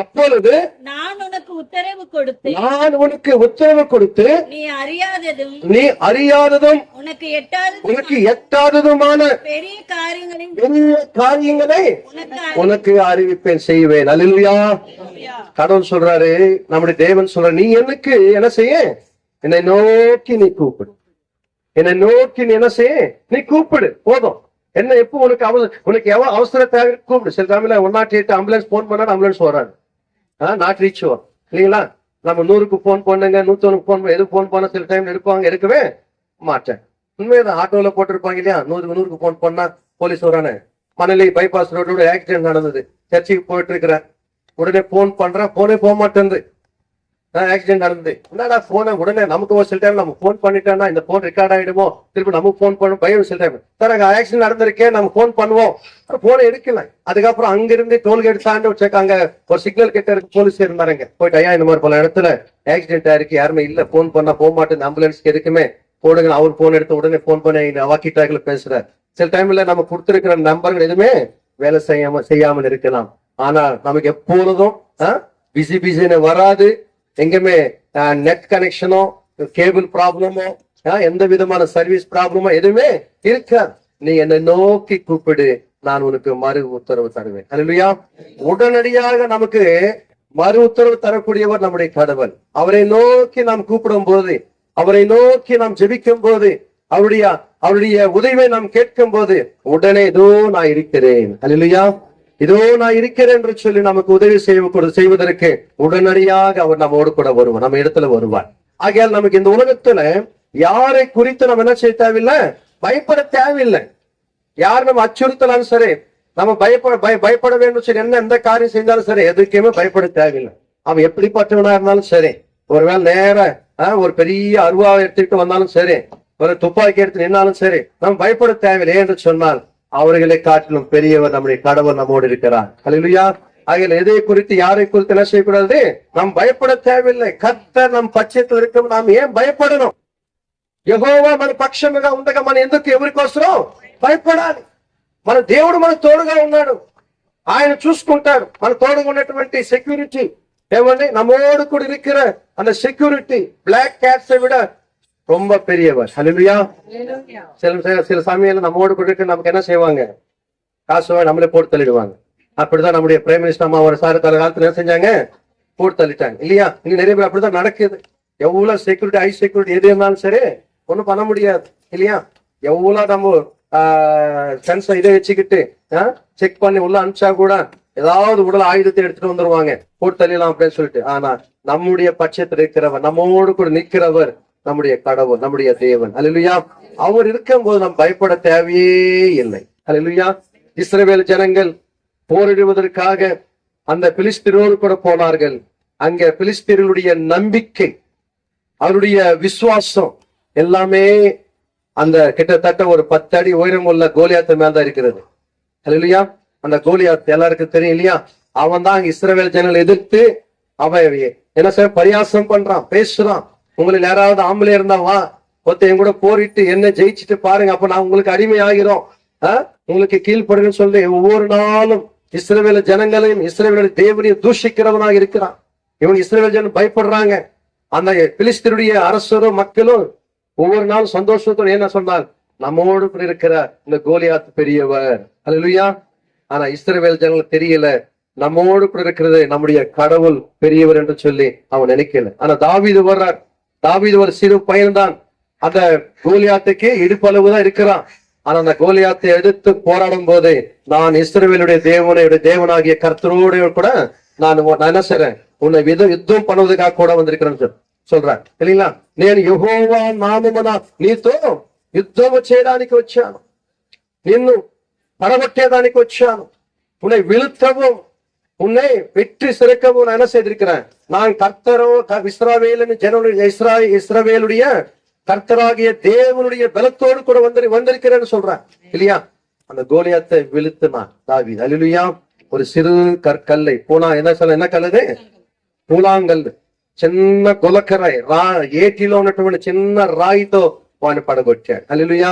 அப்பொழுது நான் உனக்கு உத்தரவு கொடுத்து, நான் உனக்கு உத்தரவு கொடுத்து, நீ அறியாததும் உனக்கு எட்டாததுமான பெரிய காரியங்களை உனக்கு அறிவிப்பேன், செய்வேன். அல்லேலூயா. கடவுள் சொல்றாரு, நம்முடைய தேவன் சொல்றாரு, நீ எனக்கு என்ன செய்ய? என்னை நோக்கி நீ கூப்பிடு, என்னை நோக்கி நீ என்ன செய்ய? நீ கூப்பிடு, போதும். என்ன எப்போ உனக்கு எவ்வளவு அவசர தேவை கூப்பிடு. சில டைம்ல 108 ஆம்புலன்ஸ் போன் பண்ணா ஆம்புலன்ஸ் வராது, நாட் ரீச் இல்லைங்களா? நம்ம 100க்கு போன் பண்ணுங்க, 101க்கு போன் எது போன் பண்ண சில டைம் எடுப்பாங்க, எடுக்கவே மாட்டேன். உண்மையை ஆட்டோல போட்டிருப்பாங்க இல்லையா, 100க்கு போன் பண்ணா போலீஸ் வரானே. மணலி பைபாஸ் ரோடோட ஆக்சிடென்ட் நடந்தது, சர்ச்சுக்கு போயிட்டு இருக்கிறேன், உடனே போன் பண்றேன், போனே போக மாட்டேன், ஆக்சிடென்ட் நடந்தது. என்னடா போன உடனே நமக்கு ஒரு சில டைம் நம்ம போன் பண்ணிட்டோம்னா இந்த போன் ரெக்கார்ட் ஆயிடுமோ, திருப்பி நமக்கு போன் பண்ணும் பயம். சில டைம் சார் அங்க ஆக்சிடென்ட் நடந்திருக்கே, நம்ம போன் பண்ணுவோம், போனை எடுக்கல. அதுக்கப்புறம் அங்கிருந்து டோல்கேட் தாண்டி அங்க ஒரு சிக்னல் கிட்ட இருக்கு, போலீஸ் இருந்தாருங்க, போயிட்டு ஐயா இந்த மாதிரி பல இடத்துல ஆக்சிடென்ட் ஆயிருக்கு, யாருமே இல்ல, போன் பண்ணா போக மாட்டேன், ஆம்புலன்ஸ்க்கு எதுக்குமே போடுங்க. அவர் போன் எடுத்து உடனே போன் பண்ணி வாக்கி டாக்ல பேசுறாரு. சில டைம்ல நம்ம கொடுத்திருக்கிற நம்பர்கள் எதுவுமே வேலை செய்யாமல் இருக்கலாம். ஆனா நமக்கு எப்பொழுதும் பிஸின்னு வராது. எங்குமே நெட் கனெக்ஷனோ, கேபிள் ப்ராப்ளமோ, எந்த விதமான சர்வீஸ் ப்ராப்ளமோ எதுவுமே இருக்க. நீ என்னை நோக்கி கூப்பிடு, நான் உனக்கு மறு உத்தரவு தருவேன். அல்லேலூயா. உடனடியாக நமக்கு மறு உத்தரவு தரக்கூடியவர் நம்முடைய கடவுள். அவரை நோக்கி நாம் கூப்பிடும் போது, அவரை நோக்கி நாம் ஜெபிக்கும் போது, அவருடைய உதவியை நாம் கேட்கும் போது உடனே இதோ நான் இருக்கிறேன். அல்லேலூயா. இதோ நான் இருக்கிறேன் என்று சொல்லி நமக்கு உதவி செய்வதற்கு உடனடியாக அவர் நம்மோடு கூட வருவார், நம்ம இடத்துல வருவார். ஆகையால் நமக்கு இந்த உலகத்துல யாரை குறித்து நம்ம என்ன செய்ய தேவையில்லை, பயப்பட தேவையில்லை. யார் நம்ம அச்சுறுத்தலாம் சரி, நம்ம பயப்பட வேண்டும் சரி, எந்த காரியம் செஞ்சாலும் சரி, எதுக்குமே பயப்பட தேவையில்லை. அவன் எப்படிப்பட்டவனா இருந்தாலும் சரி, ஒருவேளை நேர ஒரு பெரிய அருவாவை எடுத்துக்கிட்டு வந்தாலும் சரி, ஒரு துப்பாக்கி எடுத்து நின்னாலும் சரி, நம்ம பயப்பட தேவையில்லை என்று சொன்னால் அவர்களை காட்டிலும் பெரியவர் நம்முடைய கடவுள் நம்மோடு இருக்கிறார். அல்லேலூயா. ஆகையால் எதை குறித்து யாரை குறித்து என்ன செய்யக்கூடாது, நாம் பயப்பட தேவையில்லை. கர்த்தர் நம் పక్షத்தில் இருக்கும், நாம் ஏன் பயப்படணும்? యెహోవా మన పక్షముగా ఉండగా మనం ఎందుకు ఎవరికోసరం భయపడాలి? మన దేవుడు మన తోడుగా ఉన్నాడు, ఆయన చూసుకుంటాడు. మన తోడుగా ఉన్నటువంటి సెక్యూరిటీ ఏమండి, நம்மோடு கூட இருக்கிற அந்த செக்யூரிட்டி பிளாக் கேட்ஸை விட ரொம்ப பெரியவர். ஹல்லேலூயா. சில சமயம் நம்மோடு கூட இருக்க நமக்கு என்ன செய்வாங்க, காசு நம்மளே போட்டு தள்ளிடுவாங்க. அப்படிதான் நம்முடைய பிரைம் மினிஸ்டர் அம்மா ஒரு காலத்துல என்ன செஞ்சாங்க, போட்டு தள்ளிட்டாங்க இல்லையா? இங்க நிறைய பேர் அப்படிதான் நடக்குது. எவ்வளவு செக்யூரிட்டி, ஹை செக்யூரிட்டி எது இருந்தாலும் சரி ஒண்ணும் பண்ண முடியாது இல்லையா? எவ்வளவு நம்ம சென்ஸ் இதை வச்சுக்கிட்டு செக் பண்ணி உள்ள அனுப்பிச்சா கூட ஏதாவது உடல் ஆயுதத்தை எடுத்துட்டு வந்துருவாங்க, போட்டு தள்ளிடலாம் அப்படின்னு சொல்லிட்டு. ஆனா நம்முடைய பட்சத்தில் இருக்கிறவர், நம்மோடு கூட நிற்கிறவர் நம்முடைய கடவுள், நம்முடைய தேவன். அல்லேலூயா. அவர் இருக்கும் போது நாம் பயப்பட தேவையே இல்லை. அல்லேலூயா. இஸ்ரவேல் ஜனங்கள் போரிடுவதற்காக அந்த பிலிஸ்தீனோடு கூட போனார்கள். அங்க பிலிஸ்தீனருடைய நம்பிக்கை, அவருடைய விசுவாசம் எல்லாமே அந்த கிட்டத்தட்ட ஒரு 10 அடி உயரம் உள்ள கோலியாத்து மேல்தான் இருக்கிறது. அல்லேலூயா. அந்த கோலியாத் எல்லாருக்கும் தெரியும் இல்லையா? அவன் தான் இஸ்ரவேல் ஜனங்களை எதிர்த்து அவன் என்ன செய்ய பரியாசம் பண்றான், பேசுறான். உங்களுக்கு யாராவது ஆம்பளை இருந்தா வா, என் கூட போரிட்டு என்ன ஜெயிச்சுட்டு பாருங்க, அப்ப நான் உங்களுக்கு அடிமை ஆகிறோம், உங்களுக்கு கீழ்படுங்கன்னு சொல்லி ஒவ்வொரு நாளும் இஸ்ரவேல் ஜனங்களையும் இஸ்ரவேல் தேவனையும் தூஷிக்கிறவனாக இருக்கிறான். இவங்க இஸ்ரவேல் ஜனம் பயப்படுறாங்க. அந்த பிலிஸ்தீனுடைய அரசரும் மக்களும் ஒவ்வொரு நாளும் சந்தோஷத்தோடு என்ன சொன்னார், நம்மோடு இருக்கிற இந்த கோலியாத் பெரியவர். அல்லேலூயா. ஆனா இஸ்ரவேல் ஜனங்களுக்கு தெரியல, நம்மோடு கூட இருக்கிறது நம்முடைய கடவுள் பெரியவர் என்று சொல்லி அவன் நினைக்கல. ஆனா தாவீது வர்றார். தாவீது ஒரு சிறு பையன்தான், அந்த கோலியாத்துக்கு இடுப்பளவுதான் இருக்கிறான். ஆனா அந்த கோலியாத்தை எடுத்து போராடும் போது, நான் இஸ்ரவேலுடைய தேவனாகிய கர்த்தரோடு கூட நான் என்ன செய்றேன், உன்னை யுத்தம் பண்ணுவதற்காக கூட வந்திருக்கிறேன்னு சொல்றேன் இல்லைங்களா? నేను యెహోవా నామమున నీతో యుద్ధము చేయడానికి వచ్చాను, నిన్ను படவட்டேதானிக்கு వచ్చాను, உன்னை வீழ்த்தவும் உன்னை வெற்றி சிறக்கவும் நான் என்ன செய்திருக்கிறேன், நான் கர்த்தரோ இஸ்ரவேலுடைய கர்த்தராகிய தேவனுடைய பலத்தோடு கூட வந்திருக்கிறேன்னு சொல்றேன் இல்லையா? அந்த கோலியாத்தை வீழ்த்தினான் தாவீது. அல்லேலூயா. ஒரு சிறு கற்கல்லை என்ன கல்லது, పూలాంగల్ చిన్న గులకరాయి ఏటిలో ఉన్నటువంటి చిన్న రాయితో వాడిని పడగొట్టాడు. హల్లెలూయా.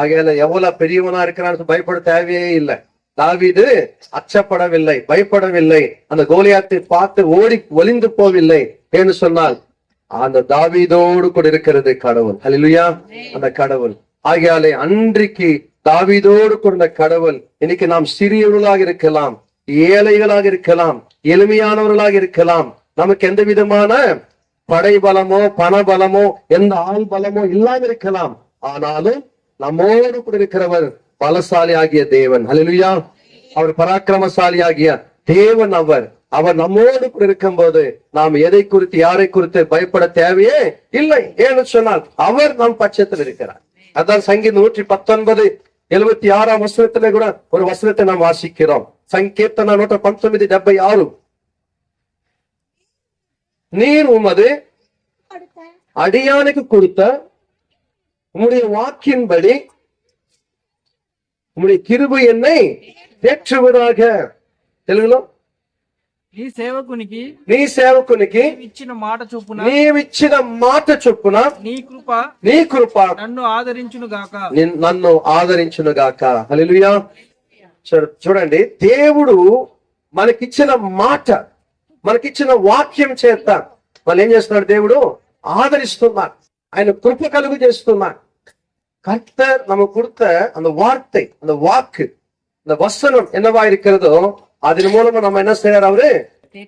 ஆகையால எவ்வளவு பெரியவனா இருக்கிறான்னு பயப்பட தேவையே இல்லை. தாவீது அச்சப்படவில்லை, பயப்படவில்லை, அந்த கோலியாத்தை பார்த்து ஒளிந்து போவில்லை. என்று சொன்னால் அந்த தாவீதோடு கூட இருக்கிறது கடவுள். ஹல்லேலூயா. அந்த கடவுள் ஆகையாலே அன்றைக்கு தாவீதோடு கூட கடவுள், இன்னைக்கு நாம் சிறியவர்களாக இருக்கலாம், ஏழைகளாக இருக்கலாம், எளிமையானவர்களாக இருக்கலாம், நமக்கு எந்த விதமான படைபலமோ பணபலமோ எந்த ஆள் பலமோ இல்லாம இருக்கலாம். ஆனாலும் நம்மோடு கூட இருக்கிறவர் பலசாலி ஆகிய தேவன். ஹல்லேலூயா. அவர் பராக்கிரமசாலி ஆகிய தேவன். அவர் நம்மோடு கூட இருக்கும் போது நாம் எதை குறித்து யாரை குறித்து பயப்பட தேவையே இல்லை. ஏன்னு சொன்னால் அவர் நம் பட்சத்தில் இருக்கிறார். அதான் சங்கீதம் 119:76 வசனத்திலே கூட ஒரு வசனத்தை நாம் வாசிக்கிறோம். சங்கீர்த்தன 119:76, நீர் உமது அடியானுக்கு கொடுத்த உம்முடைய வாக்கின்படி உம்முடைய கிருபை என்னை தேற்றுவதாக. తెలుగులో నీ సేవకునికి ఇచ్చిన మాట చొప్పున నీ కృప నన్ను ఆదరించును గాక. హల్లెలూయా. చూడండి, దేవుడు మనకిచ్చిన మాట, మనకిచ్చిన వాక్యం చేత వాళ్ళు ఏం చేస్తున్నాడు, దేవుడు ఆదరిస్తున్నాడు, ఆయన కృప కలుగు చేస్తున్నాడు. கர்த்தர் நம்ம கொடுத்த அந்த வார்த்தை, அந்த வாக்கு, அந்த வசனம் என்னவா இருக்கிறதோ அதன் மூலமா நம்ம என்ன செய்யறார், அவரு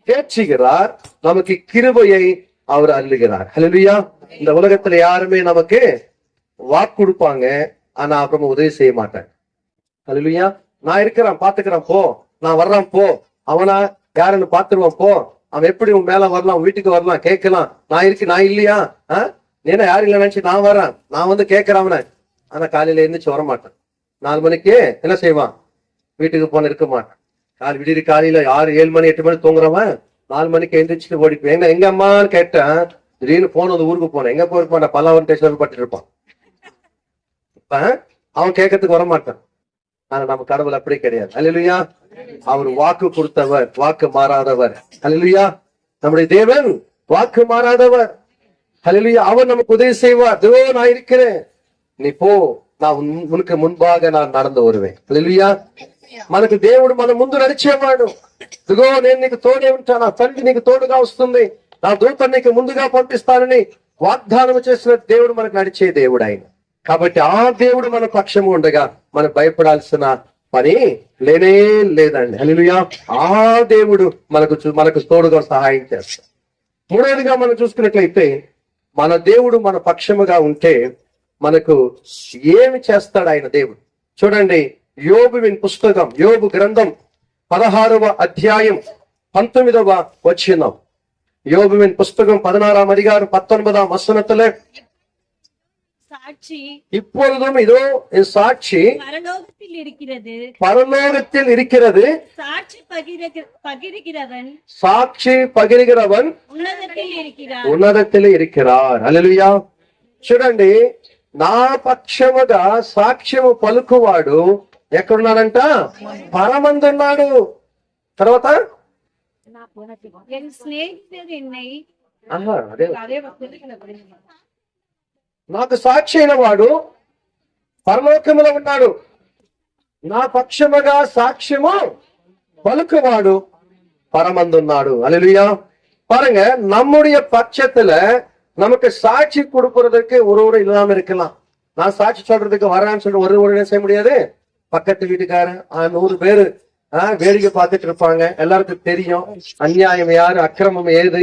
தேற்றுகிறார், நமக்கு கிருபையை அவர் அள்ளுகிறார். ஹல்லேலூயா. இந்த உலகத்துல யாருமே நமக்கு வாக்கு கொடுப்பாங்க, ஆனா அப்புறமா உதவி செய்ய மாட்டாங்க. ஹல்லேலூயா. நான் இருக்கிறேன், பாத்துக்கிறேன், போ, நான் வர்றான் போ, அவனா யாருன்னு பாத்துருவான் போ, அவன் எப்படி உன் மேல வரலாம், வீட்டுக்கு வரலாம், கேட்கலாம், நான் இருக்கு நான் இல்லையா, நீ என்ன யாரும் இல்லை நினைச்சு நான் வர்றேன், நான் வந்து கேட்கிறேன் அவனை. ஆனா காலையில எழுந்திரிச்சு வரமாட்டான். 4 மணிக்கு என்ன செய்வான், வீட்டுக்கு போன இருக்க மாட்டான். விடிய காலையில 6, 7 மணி 8 மணி தூங்குறவன் 4 மணிக்கு எழுந்திரிச்சுட்டு ஓடிப்போம். எங்க அம்மான்னு கேட்டேன். திடீர்னு போன வந்து ஊருக்கு போனேன். எங்க போயிருப்பான், பல்லாவரம் ஸ்டேஷன்ல பட்டு இருப்பான். அவன் கேட்கறதுக்கு வரமாட்டான். ஆனா நம்ம கடவுள் அப்படி கிடையாது. அல்லேலூயா. அவர் வாக்கு கொடுத்தவர், வாக்கு மாறாதவர். அல்லேலூயா. நம்முடைய தேவன் வாக்கு மாறாதவர். அல்லேலூயா. அவர் நமக்கு உதவி செய்வார். இதோ நான் இருக்கிறேன், நீ போ, நான் உனக்கு முன்பாக நான் நடந்து வருவேன். அல்லேలూయా. మనకు దేవుడు మన ముందు నడిచేవాడు. ఇదిగో నేను నీకు తోడే ఉంటాను, నా తండ్రి నీకు తోడుగా వస్తుంది, నా దూతను నీకు ముందుగా పంపిస్తానని వాగ్దానం చేసిన దేవుడు మనకు నడిచే దేవుడు ఆయన. కాబట్టి ఆ దేవుడు మన పక్షము ఉండగా మనం భయపడాల్సిన పని లేనే లేదండి. హల్లెలూయా. ఆ దేవుడు మనకు తోడుగా సహాయం చేస్తాడు. మూడవదిగా మనం చూసుకున్నట్లయితే మన దేవుడు మన పక్షముగా ఉంటే మనకు ఏమి చేస్తాడు ఆయన దేవుడు. చూడండి, యోబువిన్ పుస్తకం, యోబు గ్రంథం 16వ అధ్యాయం 19వ వచనం. யோபுவின் புஸ்தகம் 16ஆம் அதிகாரம் 19ஆம் வசனத்துல, சாட்சி இப்பொழுதும் இதோ என் சாட்சி பரலோகத்தில் இருக்கிறது, பரலோகத்தில் இருக்கிறது, சாட்சி பகிர்கிறவன் சாட்சி பகிர்கிறவன் உன்னதத்தில் இருக்கிறார், ఉన్నதத்தில் இருக்கிறார். హల్లెలూయా. చూడండి, నా పక్షముగా సాక్ష్యము పలుకువాడు ఎక్కడున్నాడంట, పరమందున్నాడు. తర్వాత என் சிநேகிதர் என்னை నాకు సాక్షి అయిన వాడు పరలోకములో ఉన్నాడు. నా పక్షముగా సాక్ష్యము పలుకువాడు பரமந்துన్నాడు. அல்லேலூயா. பாருங்க, நம்முடைய பட்சத்துல நமக்கு சாட்சி கொடுக்கறதுக்கு ஒருவரு இல்லாம இருக்கலாம். நான் சாட்சி சொல்றதுக்கு வரேன்னு சொல்லிட்டு ஒரு என்ன செய்ய முடியாது. பக்கத்து வீட்டுக்காரன் 100 பேரு வேடிக்கை பார்த்துட்டு இருப்பாங்க. எல்லாருக்கும் தெரியும் அநியாயம் யாரு, அக்கிரமம் ஏது,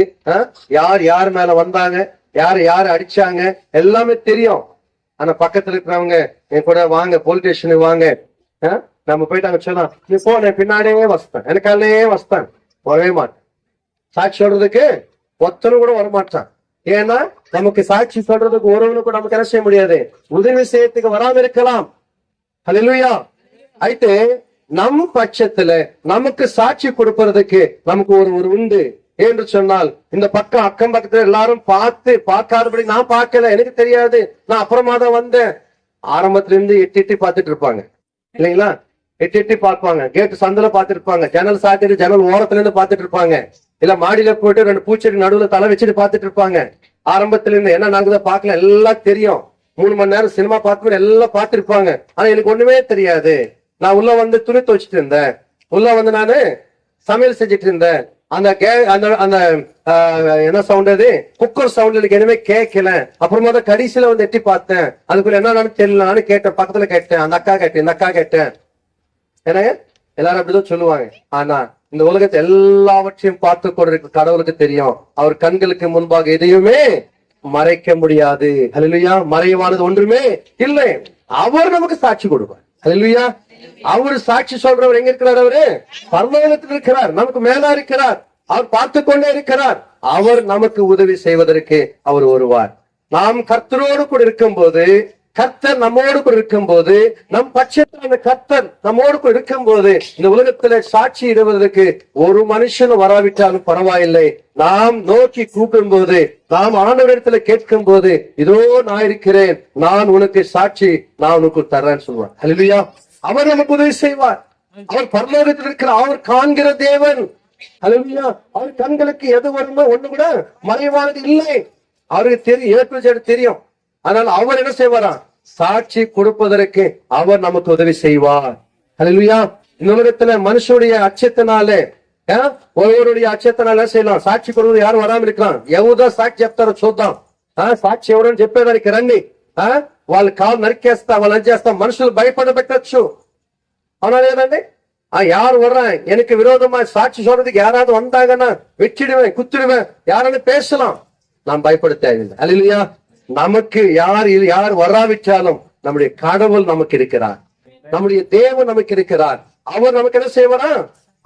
யார் மேல வந்தாங்க, யாரு அடிச்சாங்க, எல்லாமே தெரியும். ஆனா பக்கத்துல இருக்கிறவங்க என் கூட வாங்க, போலீஸ் ஸ்டேஷனுக்கு வாங்க, நம்ம போயிட்டு அங்க சொல்லலாம், நீ போ, நான் பின்னாடியே வஸ்தேன், எனக்காலே வஸ்தேன், வரவே மாட்டேன். சாட்சி சொல்றதுக்கு ஒத்தனும் கூட வரமாட்டான். ஏன்னா நமக்கு சாட்சி சொல்றதுக்கு ஒருவனு கூட நமக்கு என்ன செய்ய முடியாது, உதவி செய்யறதுக்கு வராம இருக்கலாம். ஹல்லேலூயா. అయితే நம் பட்சத்துல நமக்கு சாட்சி கொடுப்பதற்கு நமக்கு ஒரு உண்டு என்று சொன்னால், இந்த பக்கம் அக்கம் பக்கத்துல எல்லாரும் பார்க்காதபடி நான் பார்க்கல, எனக்கு தெரியாது, நான் அப்புறமா தான் வந்தேன். ஆரம்பத்துல இருந்து எட்டி பார்த்துட்டு இருப்பாங்க இல்லைங்களா, எட்டி பார்ப்பாங்க. கேட்டு சந்தில பார்த்துட்டு இருப்பாங்க, ஜன்னல் சாத்திட்டு ஜன்னல் ஓரத்துல இருந்து பார்த்துட்டு இருப்பாங்க, இல்ல மாடியில போயிட்டு 2 பூச்செடி நடுவுல தலை வச்சுட்டு பார்த்துட்டு இருப்பாங்க. ஆரம்பத்துல இருந்து என்ன நடக்குதோ பார்க்கல, எல்லாம் தெரியும். 3 மணி நேரம் சினிமா பார்த்து எல்லாம் பார்த்திருப்பாங்க. ஆனா எனக்கு ஒண்ணுமே தெரியாது. நான் உள்ள வந்து துணி துவைச்சிட்டு இருந்தேன், உள்ள வந்து நானு சமையல் செஞ்சுட்டு இருந்தேன். அந்த என்ன சவுண்ட், அது குக்கர் சவுண்ட் எனக்கு எதுவுமே கேட்கல. அப்புறமா தான் கடைசியில வந்து எட்டி பார்த்தேன், அதுக்குள்ள என்ன தெரியலான்னு கேட்டேன். பக்கத்துல கேட்டேன், அந்த அக்கா கேட்டேன், இந்த அக்கா கேட்டேன். ஏன்னா எல்லாரும் அப்படிதான் சொல்லுவாங்க. ஆனா இந்த உலகத்தை எல்லாவற்றையும் பார்த்து கொண்டிருக்க கடவுளுக்கு தெரியும், அவர் கண்களுக்கு முன்பாக எதையுமே மறைக்க முடியாது. ஹல்லேலூயா. மறைவானது ஒன்றுமே இல்லை. அவர் நமக்கு சாட்சி கொடுப்பார். ஹல்லேலூயா. அவர் சாட்சி சொல்றவர் எங்க இருக்கிறார், அவரு பரலோகத்தில் இருக்கிறார், நமக்கு மேலா இருக்கிறார், அவர் பார்த்து கொண்டே இருக்கிறார். அவர் நமக்கு உதவி செய்வதற்கு அவர் வருவார். நாம் கர்த்தரோடு கூட இருக்கும் போது, கர்த்தர் நம்மோடு கூட இருக்கும் போது, நம் பட்சத்தில் அந்த கர்த்தர் நம்மோடு கூட இருக்கும் போது, இந்த உலகத்துல சாட்சி இடுவதற்கு ஒரு மனுஷனும் வராவிட்டாலும் பரவாயில்லை. நாம் நோக்கி கூப்பிடும் போது, நாம் ஆண்டவரிடத்துல கேட்கும் போது, இதோ நான் இருக்கிறேன், நான் உனக்கு சாட்சி, நான் உனக்கு தர்றேன்னு சொல்லுவார். ஹல்லேலூயா. அவர் நமக்கு உதவி செய்வார். அவர் பரலோகத்தில் இருக்கிற, அவர் காண்கிற தேவன். ஹல்லேலூயா. அவர் கண்களுக்கு எது வருமோ ஒண்ணு கூட மறைவானது இல்லை. அவருக்கு தெரியும், தெரியும். ஆனால் அவர் என்ன செய்வாரா, சாட்சி கொடுப்பதற்கு அவர் நமக்கு உதவி செய்வார். ஹல்லேலூயா. இந்த உலகத்துல மனுஷனுடைய அச்சத்தினாலே, ஒருவருடைய అచ్చతనాలు என்ன செய்யலாம், సాక్షి కొడుకు யாரும் వరామ இருக்கலாம். ఎవరుదా సాక్షి చెప్తారో చూద్దాం. సాక్షి ఎవరని చెప్పేదానికి రండి. వాళ్ళు కాలు నరికేస్తా, వాళ్ళు చేస్తా, మనుషులు భయపడబెట్టచ్చు. అవునా లేదండి? யார் வர்றேன் எனக்கு விரோதமா சாட்சி சொல்றதுக்கு யாராவது வந்தாங்கன்னா வெச்சிடுவேன், குத்திடுவேன், யாராவது பேசலாம், நாம் பயப்பட தேவையில்லை. அல்லேலூயா. நமக்கு யார் வராவிட்டாலும் நம்முடைய கடவுள் நமக்கு இருக்கிறார், நம்முடைய தேவன் நமக்கு இருக்கிறார். அவர் நமக்கு என்ன செய்வாரா,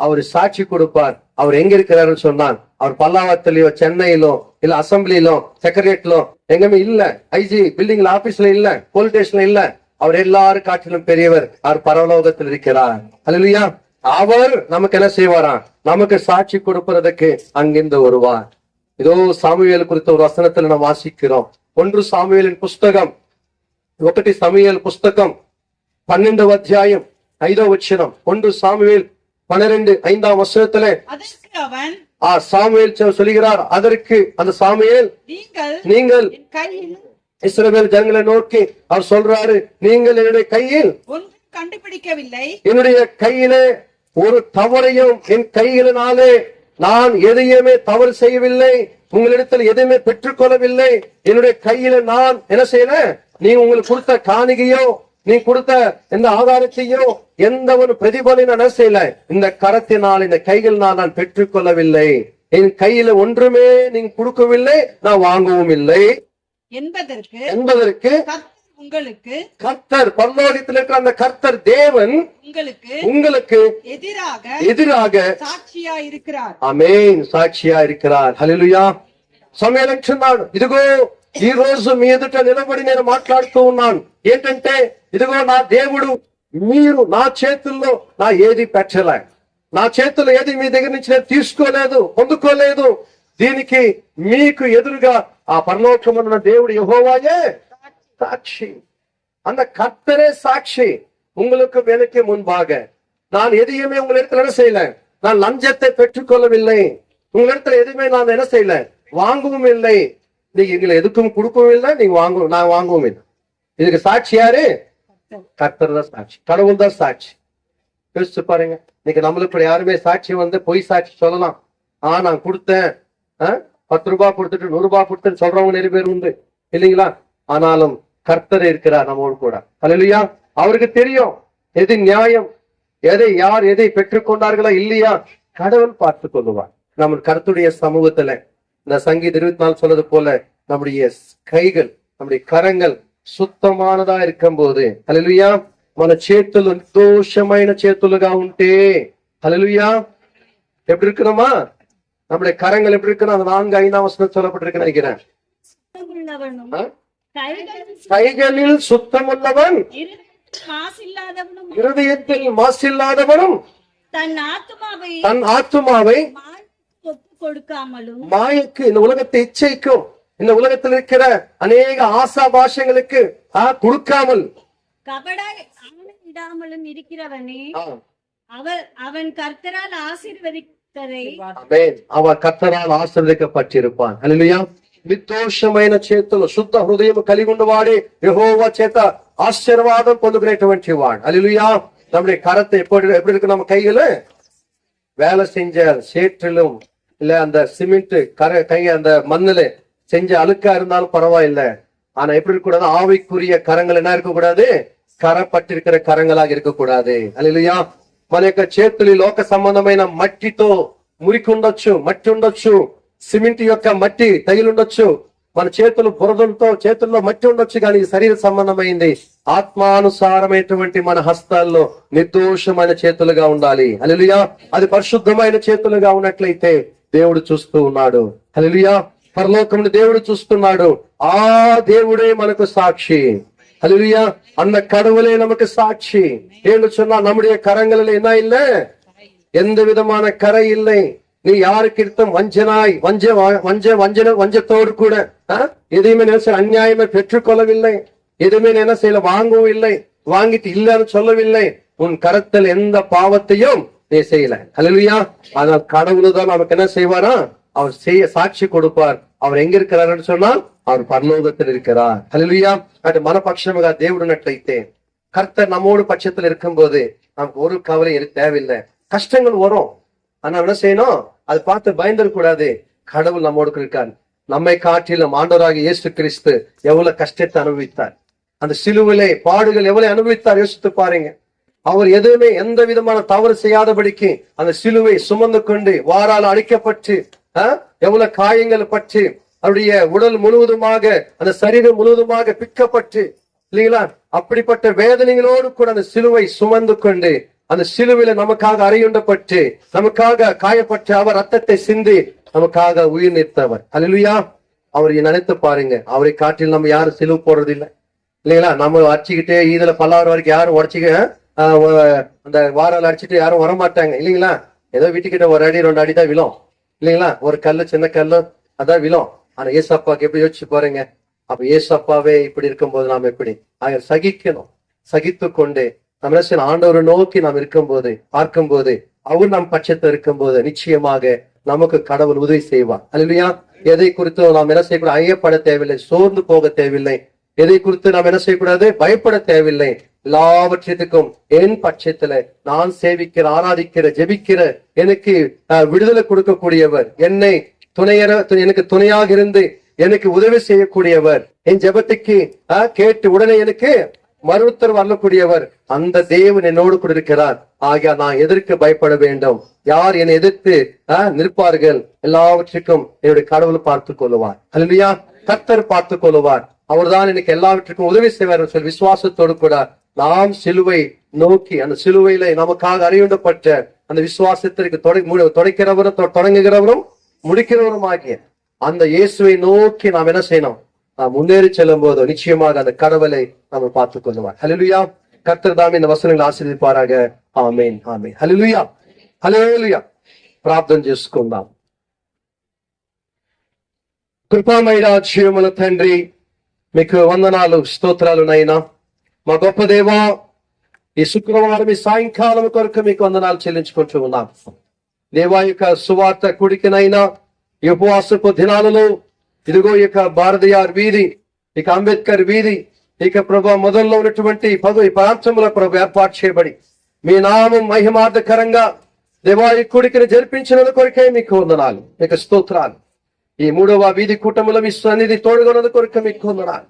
அவர் சாட்சி கொடுப்பார். அவர் எங்க இருக்கிறாருன்னு சொன்னான். அவர் பல்லாவரத்திலயோ சென்னையிலோ இல்ல அசம்பிளிலோ செக்ரட்டரியேட்லோ எங்கேயுமே இல்ல, ஐஜி பில்டிங்ல ஆபீஸ்ல இல்ல, போலீஸ் ஸ்டேஷன்ல இல்ல. அவர் எல்லாரும் காட்டிலும் பெரியவர். அவர் பரலோகத்தில் இருக்கிறார். அல்லேலூயா. அவர் நமக்கு என்ன செய்வாராம்? நமக்கு சாட்சி கொடுப்பதற்கு அங்கிருந்து வருவார். இதோ சாமுவேல் குறித்த ஒரு வசனத்துல நாம் வாசிக்கிறோம். 1 சாமுவேலின் புஸ்தகம் 1 சாமுவேல் புஸ்தகம் 12 அத்தியாயம் 5 வசனம். 1 சாமுவேல் 12:5 வசனத்துல அதற்கு அவன், சாமுவேல் சொல்கிறார். அதற்கு அந்த சாமுவேல், நீங்கள் என் கையில் இஸ்ரவேல் ஜனங்களை நோக்கி அவர் சொல்றாரு, நீங்கள் என்னுடைய கையில் ஒன்றும் கண்டுபிடிக்கவில்லை, என்னுடைய கையிலே ஒரு தவறையும் என் கைகளினாலே நான் எதையுமே தவறு செய்யவில்லை, உங்களிடத்தில் எதையுமே பெற்றுக்கொள்ளவில்லை. என்னுடைய கையில நான் என்ன செய்யல, நீ உங்களுக்கு கொடுத்த காணிகையோ நீ கொடுத்த எந்த ஆதாரத்தையோ எந்த ஒரு பிரதிபலனை நான் செய்யல. இந்த கரத்தினால் இந்த கைகளினால் நான் பெற்றுக்கொள்ளவில்லை. என் கையில ஒன்றுமே நீங்க கொடுக்கவில்லை, நான் வாங்கவும் இல்லை என்பதற்கு உங்களுக்கு கர்த்தர் பரலோகத்தில் இருக்கிற அந்த கர்த்தர் தேவன் உங்களுக்கு எதிராக சாட்சியா இருக்கிறார். ஆமென். சாட்சியா இருக்கிறார். హల్లెలూయా. సమయం చెన్నాడు. ఇదిగో ఈ రోజు మీ ఎదుట నిలబడి నేను మాట్లాడుతూ ఉన్నాను. ఏంటంటే ఇదిగో నా దేవుడు, మీరు నా చేతుల్లో నా ఏది పెట్టలే, నా చేతుల్లో ఏది మీ దగ్గర నుంచి నేను తీసుకోలేదు, పొందుకోలేదు. దీనికి మీకు ఎదురుగా ఆ పరలోకమున్న దేవుడు యెహోవాయే சாட்சி. அந்த கர்த்தரே சாட்சி. உங்களுக்கு எனக்கு முன்பாக நான் எதையுமே உங்களிடத்துல என்ன செய்யல, நான் லஞ்சத்தை பெற்றுக்கொள்ளவில்லை, உங்களிடத்துல எதுவுமே நான் என்ன செய்யல, வாங்கவும் இல்லை. நீங்க எங்களை எதுக்கும் கொடுக்கவும் இல்லை, நீங்க நான் வாங்கவும் இல்லை. இதுக்கு சாட்சி யாரு? கர்த்தர் தான் சாட்சி, கடவுள் தான் சாட்சி. யோசிச்சு பாருங்க. இன்னைக்கு நம்மளுக்கு யாருமே சாட்சி பொய் சாட்சி சொல்லலாம். நான் கொடுத்தேன், 10 ரூபாய் கொடுத்துட்டு 100 ரூபாய் கொடுத்தேன்னு சொல்றவங்க நிறைய பேர் உண்டு இல்லைங்களா? ஆனாலும் கர்த்தர் இருக்கிறார் நம்மோடு கூட. அல்லேலூயா. அவருக்கு தெரியும் எது நியாயம், யார் எதை பெற்றுக்கொண்டார்களா இல்லையா, கடவுள் பார்த்து கொள்ளுவார். நம்ம கர்த்தருடைய சமூகத்துல இந்த சங்கீத 24 சொன்னது போல நம்முடைய கைகள், நம்முடைய கரங்கள் సుత్తమానదా இருக்கும்போது, హల్లెలూయా, మన చేతులు నిర్దోషమైన చేతులుగా ఉంటే, హల్లెలూయా, எப்படி இருக்கணுமா? நம்முடைய கரங்கள் எப்படி இருக்கணும்? அந்த 4-5 வசனம் சொல்லப்பட்டிருக்கு நினைக்கிறேன். கைகளில் சுத்தமுள்ளவன், இருதயத்தில் மாசில்லாதவனும், தன் ஆத்துமாவை கொடுக்காமலும், மாயக்கு, இந்த உலகத்தை இச்சைக்கும், இந்த உலகத்தில் இருக்கிற அநேக ஆசா பாஷங்களுக்கு கொடுக்காமல், கபடாமலும் இருக்கிறவனே அவன் கர்த்தரால் ஆசீர்வதித்ததை அவன் கர்த்தரால் ஆசீர்வதிக்கப்பட்டிருப்பான். హల్లెలూయా. నిర్దోషమైన చేతులు, శుద్ధ హృదయం కలిగి ఉన్నవాడే యెహోవా చేత ఆశీర్వాదం పొందుకునేటువంటి వాడు. హల్లెలూయా. நம்முடைய கரத்தை எப்படி இருக்கு? நம்ம கையில வேலை செஞ்ச சேற்றிலும் இல்ல அந்த சிமெண்ட் அந்த மண்ணுல செஞ்ச அழுக்கா இருந்தாலும் பரவாயில்லை. ஆனா எப்படி இருக்கக்கூடாது? ஆவிக்குரிய கரங்கள் என்ன இருக்கக்கூடாது? కరపట్టిరికిన కరంగలాగా ఇరకకూడదు. హల్లెలూయా. మన యొక్క చేతులు లోక సంబంధమైన మట్టితో మురికి ఉండొచ్చు, మట్టి ఉండొచ్చు, సిమెంట్ యొక్క మట్టి తగిలి ఉండొచ్చు, మన చేతులు బురదలతో చేతుల్లో మట్టి ఉండొచ్చు, కానీ శరీర సంబంధమైంది ఆత్మానుసారమైనటువంటి మన హస్తాల్లో నిర్దోషమైన చేతులుగా ఉండాలి. హల్లెలూయా. అది పరిశుద్ధమైన చేతులుగా ఉన్నట్లయితే దేవుడు చూస్తూ ఉన్నాడు. హల్లెలూయా. పరలోకమును దేవుడు చూస్తున్నాడు. ఆ దేవుడే మనకు సాక్షి. ஹல்லேலூயா. அந்த கடவுளே நமக்கு சாட்சி. ஏன்னு சொன்னா நம்முடைய கரங்களில் என்ன இல்லை? எந்த விதமான கரை இல்லை. நீ யாருக்கு எடுத்தும் வஞ்சத்தோடு கூட எதையுமே நினைச்ச அநியாயமே பெற்றுக்கொள்ளவில்லை. எதுவுமே என்ன செய்யல, வாங்கவும் இல்லை, வாங்கிட்டு இல்லன்னு சொல்லவில்லை. உன் கரத்தில் எந்த பாவத்தையும் நீ செய்யல. ஹல்லேலூயா. அதனால் கடவுள் தான் நமக்கு என்ன செய்வாரா? அவர் சாட்சி கொடுப்பார். அவர் எங்க இருக்கிறார் சொன்னால் அவர் பரலோகத்தில் இருக்கிறார். ஹல்லேலூயா. அது மனபட்சமாக தேவடு நட்லைத்தே கர்த்தர் நம்மோடு பட்சத்தில் இருக்கும் போது நமக்கு ஒரு கவலை தேவையில்லை. கஷ்டங்கள் வரும், ஆனா என்ன செய்யணும்? அதை பார்த்து பயந்துடக்கூடாது. கடவுள் நம்மோடு இருக்கார். நம்மை காட்டிலும் ஆண்டவராக இயேசு கிறிஸ்து எவ்வளவு கஷ்டத்தை அனுபவித்தார், அந்த சிலுவிலே பாடுகள் எவ்வளவு அனுபவித்தார் யோசித்து பாருங்க. அவர் எதுவுமே எந்த விதமான தவறு செய்யாதபடிக்கு அந்த சிலுவை சுமந்து கொண்டு வாரால் அடிக்கப்பட்டு எவ்வளவு காயங்கள் பற்றி அவருடைய உடல் முழுவதுமாக அந்த சரீரம் முழுவதுமாக பிக்கப்பட்டு இல்லைங்களா, அப்படிப்பட்ட வேதனைகளோடு கூட அந்த சிலுவை சுமந்து கொண்டு அந்த சிலுவையில நமக்காக அறையுண்டப்பட்டு நமக்காக காயப்பட்டு அவர் ரத்தத்தை சிந்தி நமக்காக உயிர் நீத்தவர். அல்லேலூயா. அவரை நினைத்து பாருங்க, அவரை காட்டில் நம்ம யாரும் சிலுவை போடுறது இல்லை இல்லைங்களா? நம்ம அடிச்சுக்கிட்டே இதுல பல்லாறு வரைக்கும் யாரும் உடச்சிக்க அந்த வாரால் அடிச்சுட்டு யாரும் வரமாட்டாங்க இல்லைங்களா? ஏதோ வீட்டுக்கிட்ட ஒரு அடி 2 அடி தான் விழும் இல்லைங்களா? ஒரு கல்லு, சின்ன கல்லு அதான் விழும். ஆனா ஏசப்பாக்கு எப்படி யோசிச்சு பாருங்க. அப்ப ஏசப்பாவே இப்படி இருக்கும்போது நாம் எப்படி சகிக்கணும்? சகித்து கொண்டு நம்ம என்ன செய்யணும்? ஆண்டவரை நோக்கி நாம் இருக்கும்போது பார்க்கும்போது அவர் நம் பட்சத்தில் இருக்கும்போது நிச்சயமாக நமக்கு கடவுள் உதவி செய்வார். அல்லேலூயா. எதை குறித்து நாம் என்ன செய்யக்கூடாது? ஐயப்பட தேவையில்லை, சோர்ந்து போக தேவையில்லை. எதை குறித்து நாம் என்ன செய்யக்கூடாது? பயப்பட தேவையில்லை. எல்லாவற்றிற்கும் என் பட்சத்துல நான் சேவிக்கிற, ஆராதிக்கிற, ஜெபிக்கிற, எனக்கு விடுதலை கொடுக்கக்கூடியவர், என்னை எனக்கு துணையாக இருந்து எனக்கு உதவி செய்யக்கூடியவர், என் ஜெபத்துக்கு கேட்டு உடனே எனக்கு மறுத்தர் வரக்கூடியவர், அந்த தேவன் என்னோடு கூட இருக்கிறார். ஆகியா நான் எதற்கு பயப்பட வேண்டும்? யார் என்னை எதிர்த்து நிற்பார்கள்? எல்லாவற்றுக்கும் என்னுடைய கடவுள் பார்த்துக் கொள்ளுவார். அல்லேலூயா. கர்த்தர் பார்த்துக் கொள்ளுவார். அவர்தான் எனக்கு எல்லாவற்றுக்கும் உதவி செய்வார் சொல்லி விசுவாசத்தோடு கூட நாம் சிலுவை நோக்கி, அந்த சிலுவையில நமக்காக அறியுண்டப்பட்ட அந்த விசுவாசத்திற்கு தொடங்குகிறவரும் முடிக்கிறவரும் ஆகிய அந்த இயேசுவை நோக்கி நாம் என்ன செய்யணும்? நாம் முன்னேறி செல்லும் போது நிச்சயமாக அந்த கடவுளை நாம் பார்த்துக் கொள்ளுவார். ஹல்லேலூயா. கர்த்தர் தாமே இந்த வசனங்களை ஆசீர்வதிப்பாராக. ఆమేన్. ఆమేన్. హల్లెలూయా. హల్లెలూయా. ప్రార్థన చేసుకుందాం. కృపామయుడ జీవముల తండ్రి, మీకు వందనాలు, స్తోత్రాలు నైనా. మా గొప్ప దేవా, ఈ శుక్రవారం ఈ సాయంకాలం కొరకు మీకు వందనాలు చెల్లించుకుంటూ ఉన్నాం. దేవా యొక్క సువార్త కుడికినైనా ఈ ఉపవాసపు దినాలలో ఇదిగో ఇక భారతీయార్ వీధి, ఇక అంబేద్కర్ వీధి, ఇక ప్రభు మొదల్లో ఉన్నటువంటి ఈ ప్రాంతంలో ప్రభు ఏర్పాటు చేయబడి మీ నామం మహిమార్థకరంగా దేవా ఈ కూడికను జరిపించిన కొరకే మీకు వందనాలు, మీకు స్తోత్రాలు. ఈ 3వ వీధి కూటములో మీ సన్నిధి తోడుగొన్నది కొరకు మీకు వందనాలు.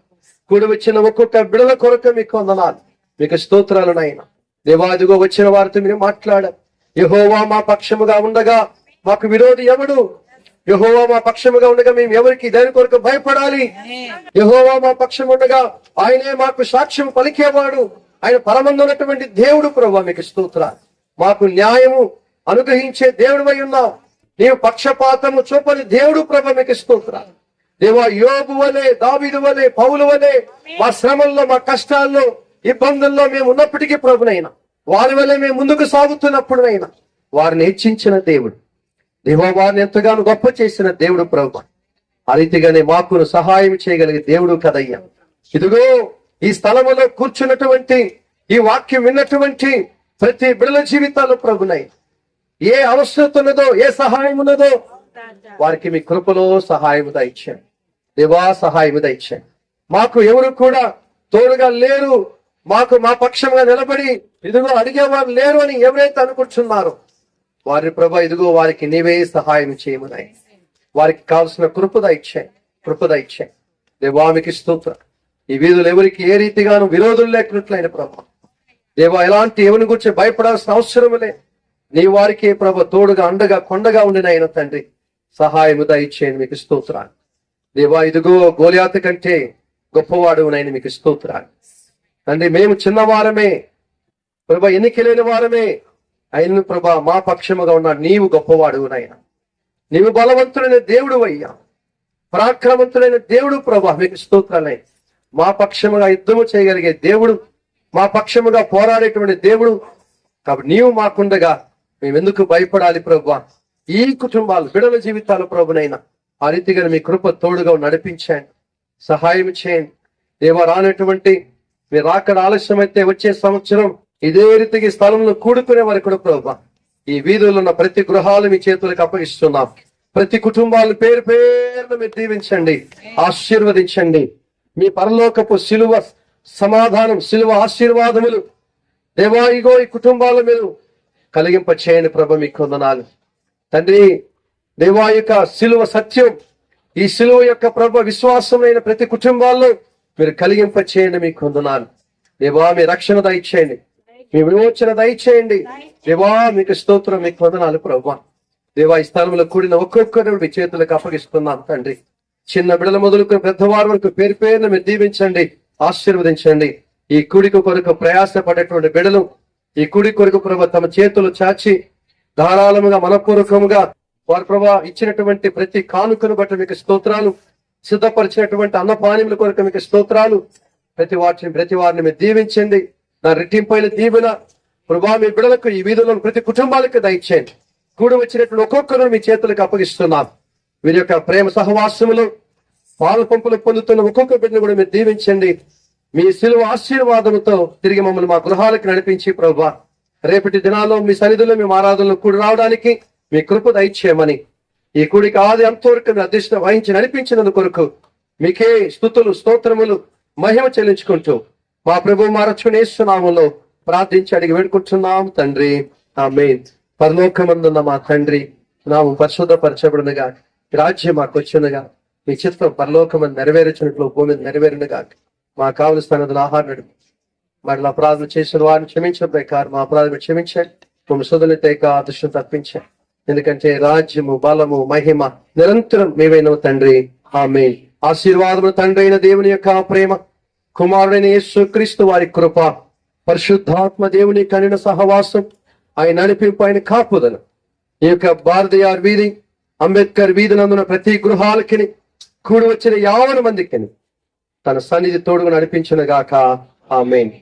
కూడి వచ్చిన ఒక్కొక్క బిడల కొరకు మీకు వందనాలు, మీకు స్తోత్రాలు నాయనా. దేవా ఇదిగో వచ్చిన వారితో మీరు మాట్లాడారు. యెహోవా మా పక్షముగా ఉండగా మాకు విరోధి ఎవడు? యెహోవా మా పక్షముగా ఉండగా మేము ఎవరికి దేని కొరకు భయపడాలి? యెహోవా మా పక్షం ఉండగా ఆయనే మాకు సాక్ష్యం పలికేవాడు. ఆయన పరమందున్నటువంటి దేవుడు ప్రభువా, మీకు స్తోత్రాలు. మాకు న్యాయము అనుగ్రహించే దేవుడు అయి ఉన్నావు. నీవు పక్షపాతము చూపని దేవుడు ప్రభువా, మీకు స్తోత్రాలు. దేవా యోబు వలె, దావీదు వలె, పౌలు వలె మా శ్రమల్లో, మా కష్టాల్లో, ఇబ్బందుల్లో మేము ఉన్నప్పటికీ ప్రభునైనా వారి వలె మేము ముందుకు సాగుతున్నప్పుడునైనా వారిని హెచ్చించిన దేవుడు దేవా, వారిని ఎంతగానో గొప్ప చేసిన దేవుడు ప్రభువా. ఆ రీతిగానే మాకు సహాయం చేయగలిగే దేవుడు కదయ్యా. ఇదిగో ఈ స్థలములో కూర్చున్నటువంటి, ఈ వాక్యం విన్నటువంటి ప్రతి బిడల జీవితాల్లో ప్రభునై ఏ అవసరత ఉన్నదో, ఏ సహాయం ఉన్నదో వారికి మీ కృపలో సహాయం దయచేయండి దేవా, సహాయం దయచేయండి. మాకు ఎవరు కూడా తోడుగా లేరు, మాకు మా పక్షంగా నిలబడి ఇదిగో అడిగేవారు లేరు అని ఎవరైతే అనుకుంటున్నారో వారి ప్రభా ఇదిగో వారికి నీవే సహాయం చేయమునాయి. వారికి కావలసిన కృప దయచేయండి దేవా, మీకు స్తోత్రం. ఈ వీధులు ఎవరికి ఏ రీతిగాను విరోధులు లేకున్నట్లయిన ప్రభా దేవా, ఎలాంటి ఎవరిని గురించి భయపడాల్సిన అవసరం లేదు. నీ వారికి ప్రభా తోడుగా, అండగా, కొండగా ఉండినైనా తండ్రి సహాయము దయచేయండి, మీకు స్తోత్రాలు దేవా. ఇదిగో గోలియాతు కంటే గొప్పవాడు నైనా, మీకు స్తోత్రాలు తండ్రి. మేము చిన్నవారమే ప్రభా, ఎన్నికలేని వారమే అయిన ప్రభా మా పక్షముగా ఉన్నాడు. నీవు గొప్పవాడు నాయన, నీవు బలవంతుడైన దేవుడు అయ్యా, పరాక్రమవంతుడైన దేవుడు ప్రభా, మీకు స్తోత్రాలే. మా పక్షముగా యుద్ధము చేయగలిగే దేవుడు, మా పక్షముగా పోరాడేటువంటి దేవుడు. కాబట్టి నీవు మాకుండగా మేమెందుకు భయపడాలి ప్రభా? ఈ కుటుంబాలు, బిడల జీవితాలు ప్రభునైనా ఆ రీతిగా మీ కృప తోడుగా నడిపించండి, సహాయం చేయండి దేవా. రానటువంటి మీ రాకడ ఆలస్యమైతే వచ్చే సంవత్సరం ఇదే రీతికి స్థలంలో కూడుకునే వారికి కూడా ప్రభా ఈ వీధుల్లో ఉన్న ప్రతి గృహాలు మీ చేతులకు అప్పగిస్తున్నాం. ప్రతి కుటుంబాలను పేరు పేరును మీరు దీవించండి, ఆశీర్వదించండి. మీ పరలోకపు సిలువ సమాధానం, సిలువ ఆశీర్వాదములు దేవా ఇగో ఈ కుటుంబాల మీరు కలిగింప చేయండి ప్రభా, మీకు వందనాలు తండ్రి. దేవా యొక్క సిలువ సత్యం, ఈ సిలువ యొక్క ప్రభా విశ్వాసమైన ప్రతి కుటుంబాల్లో మీరు కలిగింప చేయండి, మీకు వందనాలు దేవా. మీ రక్షణ దయచేయండి, మీ విమోచన దయచేయండి దేవా, మీకు స్తోత్రం, మీకు వందనాలు ప్రభా. దేవా ఈ స్థలంలో కూడిన ఒక్కొక్కరు మీ చేతులకు అప్పగిస్తున్నాం తండ్రి. చిన్న బిడల మొదలుకొని పెద్దవారి వరకు పేరు పేరును మీరు దీవించండి, ఆశీర్వదించండి. ఈ కూడిక కొరకు ప్రయాసపడేటువంటి బిడలు ఈ కుడి కొరకు ప్రభా తమ చేతులు చాచి ధారాళముగా మనపూర్వకముగా వారు ప్రభా ఇచ్చినటువంటి ప్రతి కానుకను బట్టి మీకు స్తోత్రాలు, సిద్ధపరిచినటువంటి అన్నపానీముల కొరకు మీకు స్తోత్రాలు. ప్రతి వారిని మీరు దీవించండి. నా రెట్టింపైన దీవెన ప్రభా మీ బిడలకు ఈ వీధులను ప్రతి కుటుంబాలకు దయచేయండి. కూడి వచ్చినటువంటి ఒక్కొక్కరు మీ చేతులకు అప్పగిస్తున్నాం. వీరి యొక్క ప్రేమ సహవాసములు పాలు పంపులు పొందుతున్న ఒక్కొక్క బిడ్డను కూడా మీరు దీవించండి. మీ శిలువ ఆశీర్వాదముతో తిరిగి మమ్మల్ని మా గృహాలకు నడిపించి ప్రభువా రేపటి దినాల్లో మీ సన్నిధిలో మేము ఆరాధనలు కూడి రావడానికి మీ కృప దయచేయమని, ఈ కూడికి ఆది అంతవరకు మీ అధ్యక్షత వహించి నడిపించినందు కొరకు మీకే స్తుతులు స్తోత్రములు మహిమ చెల్లించుకుంటూ మా ప్రభు మా రక్షణ యేసు నామములో ప్రార్థించి అడిగి వేడుకుంటున్నాం తండ్రి, ఆమేన్. పరలోకమందున్న మా తండ్రి నామం పరిశుద్ధపరచబడునుగా, రాజ్యం మాకు వచ్చునుగా, మీ చిత్తం పరలోకమందు నెరవేర్చినట్లు భూమి మీద నెరవేరునుగా. మా కావలసిన ఆహారం మరలా అపరాధం చేసిన వారిని క్షమించిన ప్రకారం మా అపరాధం క్షమించండి. మమ్మల్ని శోధనతేక దృష్టిని తప్పించండి. ఎందుకంటే రాజ్యము బలము మహిమ నిరంతరం మేవైన తండ్రి, ఆమేన్. ఆశీర్వాదము తండ్రి అయిన దేవుని యొక్క ప్రేమ, కుమారుడైన యేసుక్రీస్తు వారి కృప, పరిశుద్ధాత్మ దేవుని కనిన సహవాసం, ఆయన నడిపింపు, ఆయన కాపుదల ఈ యొక్క భారతీయార్ వీధి అంబేద్కర్ వీధి నందున ప్రతి గృహాలకి కూడి వచ్చిన 50 మందికి తన సన్నిధి తోడుగా నడిపించును గాక. ఆమేన్.